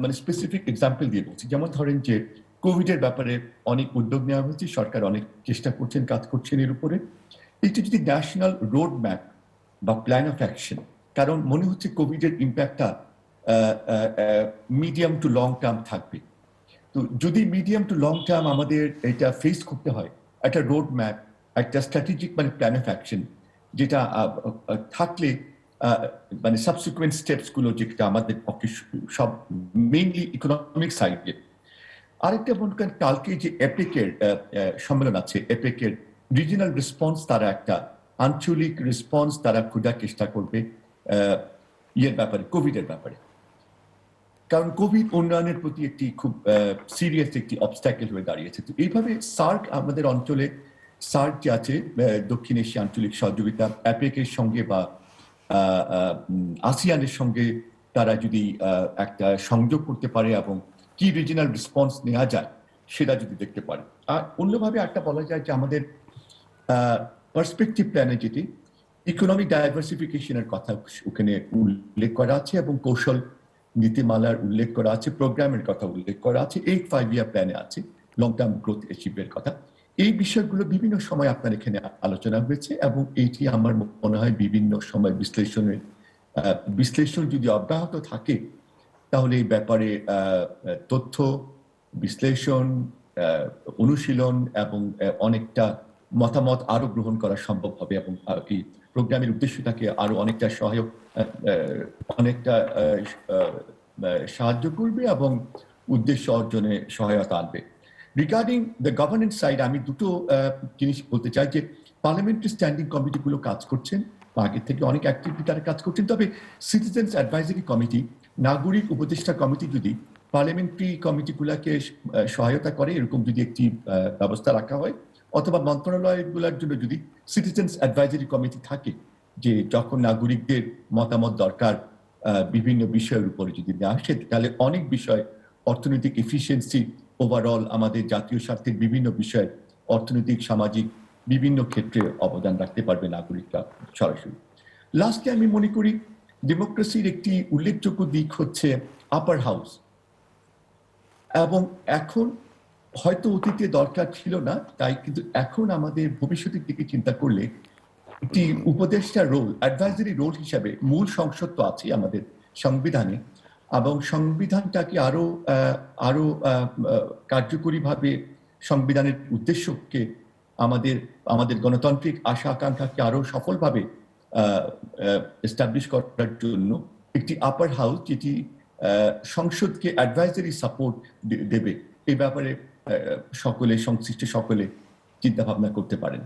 মানে স্পেসিফিক এক্সাম্পল দিয়ে বলছি, যেমন ধরেন যে কোভিডের ব্যাপারে অনেক উদ্যোগ নেওয়া হয়েছে, সরকার অনেক চেষ্টা করছেন, কাজ করছেন এর উপরে। এটি যদি ন্যাশনাল রোড ম্যাপ বা প্ল্যান অফ অ্যাকশন, কারণ মনে হচ্ছে কোভিডের ইম্প্যাক্টটা মিডিয়াম টু লং টার্ম থাকবে। তো যদি মিডিয়াম টু লং টার্ম আমাদের এটা ফেস করতে হয়, একটা রোড ম্যাপ, একটা স্ট্র্যাটেজিক মানে প্ল্যান অফ অ্যাকশন যেটা থাকলে মানে সাবসিকুয়েন্ট স্টেপস গুলো যেটা আমাদের পক্ষে সব মেইনলি ইকোনমিক সাইডে। আরেকটা মনে করেন কালকে যে এপেকের সম্মেলন আছে, এপেকের রিজিনাল রেসপন্স, তারা একটা আঞ্চলিক রেসপন্স তারা খোঁজার চেষ্টা করবে ইয়ের ব্যাপারে, কোভিডের ব্যাপারে। কারণ কোভিড উন্নয়নের প্রতি একটি খুব সিরিয়াস একটি অবস্ট্যাকেল হয়ে দাঁড়িয়েছে। তো এইভাবে সার্ক আমাদের অঞ্চলে, সার্ক যে আছে দক্ষিণ এশিয়া আঞ্চলিক সহযোগিতা, অ্যাপেকের সঙ্গে বা আসিয়ানের সঙ্গে তারা যদি একটা সংযোগ করতে পারে এবং কি রিজিনাল রেসপন্স নেওয়া যায় সেটা যদি দেখতে পারে। আর অন্যভাবে একটা বলা যায় যে আমাদের পার্সপেক্টিভ প্ল্যানে যেটি ইকোনমিক ডাইভার্সিফিকেশনের কথা ওখানে উল্লেখ করা আছে এবং কৌশল নীতিমালার উল্লেখ করা আছে, প্রোগ্রামের কথা উল্লেখ করা আছে, 8-5 ইয়ার প্ল্যানে আছে লং টার্ম গ্রোথ অ্যাচিভের কথা। এই বিষয়গুলো বিভিন্ন সময় আপনার এখানে আলোচনা হয়েছে এবং এইটি আমার মনে হয় বিভিন্ন সময় বিশ্লেষণ যদি অব্যাহত থাকে তাহলে এই ব্যাপারে তথ্য বিশ্লেষণ, অনুশীলন এবং অনেকটা মতামত আরো গ্রহণ করা সম্ভব হবে এবং এই প্রোগ্রামের উদ্দেশ্যটাকে আরো অনেকটা সহায়ক, অনেকটা সাহায্য করবে এবং উদ্দেশ্য অর্জনে সহায়তা আনবে। রিগার্ডিং দ্য গভর্নেন্স সাইড আমি দুটো জিনিস বলতে চাই যে পার্লামেন্টারি স্ট্যান্ডিং কমিটিগুলো কাজ করছেন, আগে থেকে অনেক অ্যাক্টিভিটি তারা কাজ করছেন। তবে সিটিজেন্স অ্যাডভাইজারি কমিটি, নাগরিক উপদেষ্টা কমিটি যদি পার্লামেন্টারি কমিটিগুলোকে সহায়তা করে এরকম যদি একটি ব্যবস্থা রাখা হয়, অথবা মন্ত্রণালয়গুলোর জন্য যদি সিটিজেন্স অ্যাডভাইজারি কমিটি থাকে যে যখন নাগরিকদের মতামত দরকার বিভিন্ন বিষয়ের উপরে যদি না আসে, তাহলে অনেক বিষয় অর্থনৈতিক এফিসিয়েন্সি, ওভারঅল আমাদের জাতীয় স্বার্থের বিভিন্ন বিষয়, অর্থনৈতিক সামাজিক বিভিন্ন ক্ষেত্রে অবদান রাখতে পারবে নাগরিকরা সরাসরি। লাস্টে আমি মনে করি ডেমোক্রেসির একটি উল্লেখযোগ্য দিক হচ্ছে আপার হাউস, এবং এখন হয়তো অতীতে দরকার ছিল না, তাই কিন্তু এখন আমাদের ভবিষ্যতের দিকে চিন্তা করলে একটি উপদেষ্টা রোল, অ্যাডভাইজারি রোল হিসাবে মূল সংসদ তো আছে আমাদের সংবিধানে, এবং সংবিধানটাকে আরো কার্যকরীভাবে সংবিধানের উদ্দেশ্যকে আমাদের গণতান্ত্রিক আশা আকাঙ্ক্ষাকে আরো সফলভাবে এস্টাবলিশ করার জন্য একটি আপার হাউস যেটি সংসদকে অ্যাডভাইজারি সাপোর্ট দেবে, এই ব্যাপারে সকলে, সংশ্লিষ্ট সকলে চিন্তা ভাবনা করতে পারেন।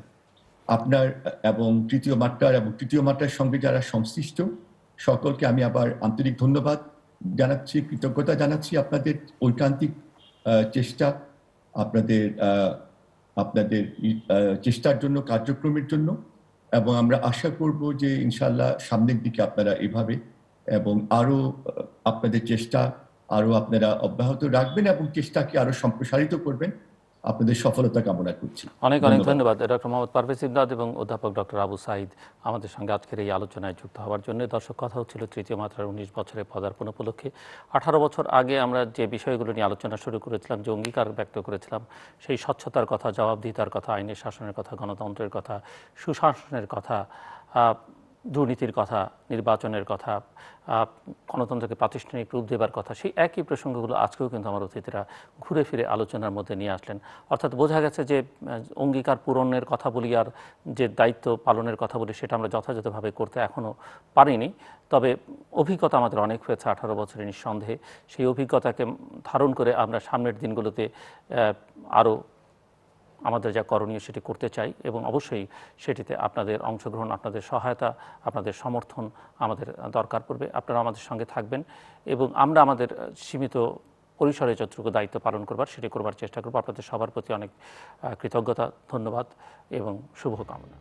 আপনার এবং তৃতীয় মাত্রার সঙ্গে যারা সংশ্লিষ্ট সকলকে আমি আবার আন্তরিক ধন্যবাদ জানাচ্ছি, কৃতজ্ঞতা জানাচ্ছি আপনাদের ঐকান্তিক চেষ্টা, আপনাদের চেষ্টার জন্য, কার্যক্রমের জন্য। এবং আমরা আশা করব যে ইনশাআল্লাহ সামনের দিকে আপনারা এভাবে এবং আরো আপনাদের চেষ্টা আরো আপনারা অব্যাহত রাখবেন এবং চেষ্টাকে আরো সম্প্রসারিত করবেন। আপনাদের সফলতা কামনা করছি। অনেক অনেক ধন্যবাদ ডক্টর মোহাম্মদ পারভেজ ইমদাদ এবং অধ্যাপক ডক্টর আবু সাঈদ আমাদের সঙ্গে আজকের এই আলোচনায় যুক্ত হওয়ার জন্য। দর্শক, কথা হচ্ছিল তৃতীয় মাত্রার 19 বছরের পদার্পণ উপলক্ষে। 18 বছর আগে আমরা যে বিষয়গুলো নিয়ে আলোচনা শুরু করেছিলাম, যে অঙ্গীকার ব্যক্ত করেছিলাম, সেই স্বচ্ছতার কথা, জবাবদিহিতার কথা, আইনের শাসনের কথা, গণতন্ত্রের কথা, সুশাসনের কথা, দুর্নীতির কথা, নির্বাচনের কথা, গণতন্ত্রকে প্রাতিষ্ঠানিক রূপ দেবার কথা, সেই একই প্রসঙ্গগুলো আজকেও কিন্তু আমার অতিথিরা ঘুরে ফিরে আলোচনার মধ্যে নিয়ে আসলেন। অর্থাৎ বোঝা গেছে যে অঙ্গীকার পূরণের কথা বলি আর যে দায়িত্ব পালনের কথা বলি, সেটা আমরা যথাযথভাবে করতে এখনও পারিনি। তবে অভিজ্ঞতা আমাদের অনেক হয়েছে 18 বছরে, নিঃসন্দেহে। সেই অভিজ্ঞতাকে ধারণ করে আমরা সামনের দিনগুলোতে আরও আমাদের যা করণীয় সেটি করতে চাই, এবং অবশ্যই সেটিতে আপনাদের অংশগ্রহণ, আপনাদের সহায়তা, আপনাদের সমর্থন আমাদের দরকার পড়বে। আপনারা আমাদের সঙ্গে থাকবেন এবং আমরা আমাদের সীমিত পরিসরে যতটুকু দায়িত্ব পালন করবার সেটি করবার চেষ্টা করব। আপনাদের সবার প্রতি অনেক কৃতজ্ঞতা, ধন্যবাদ এবং শুভকামনা।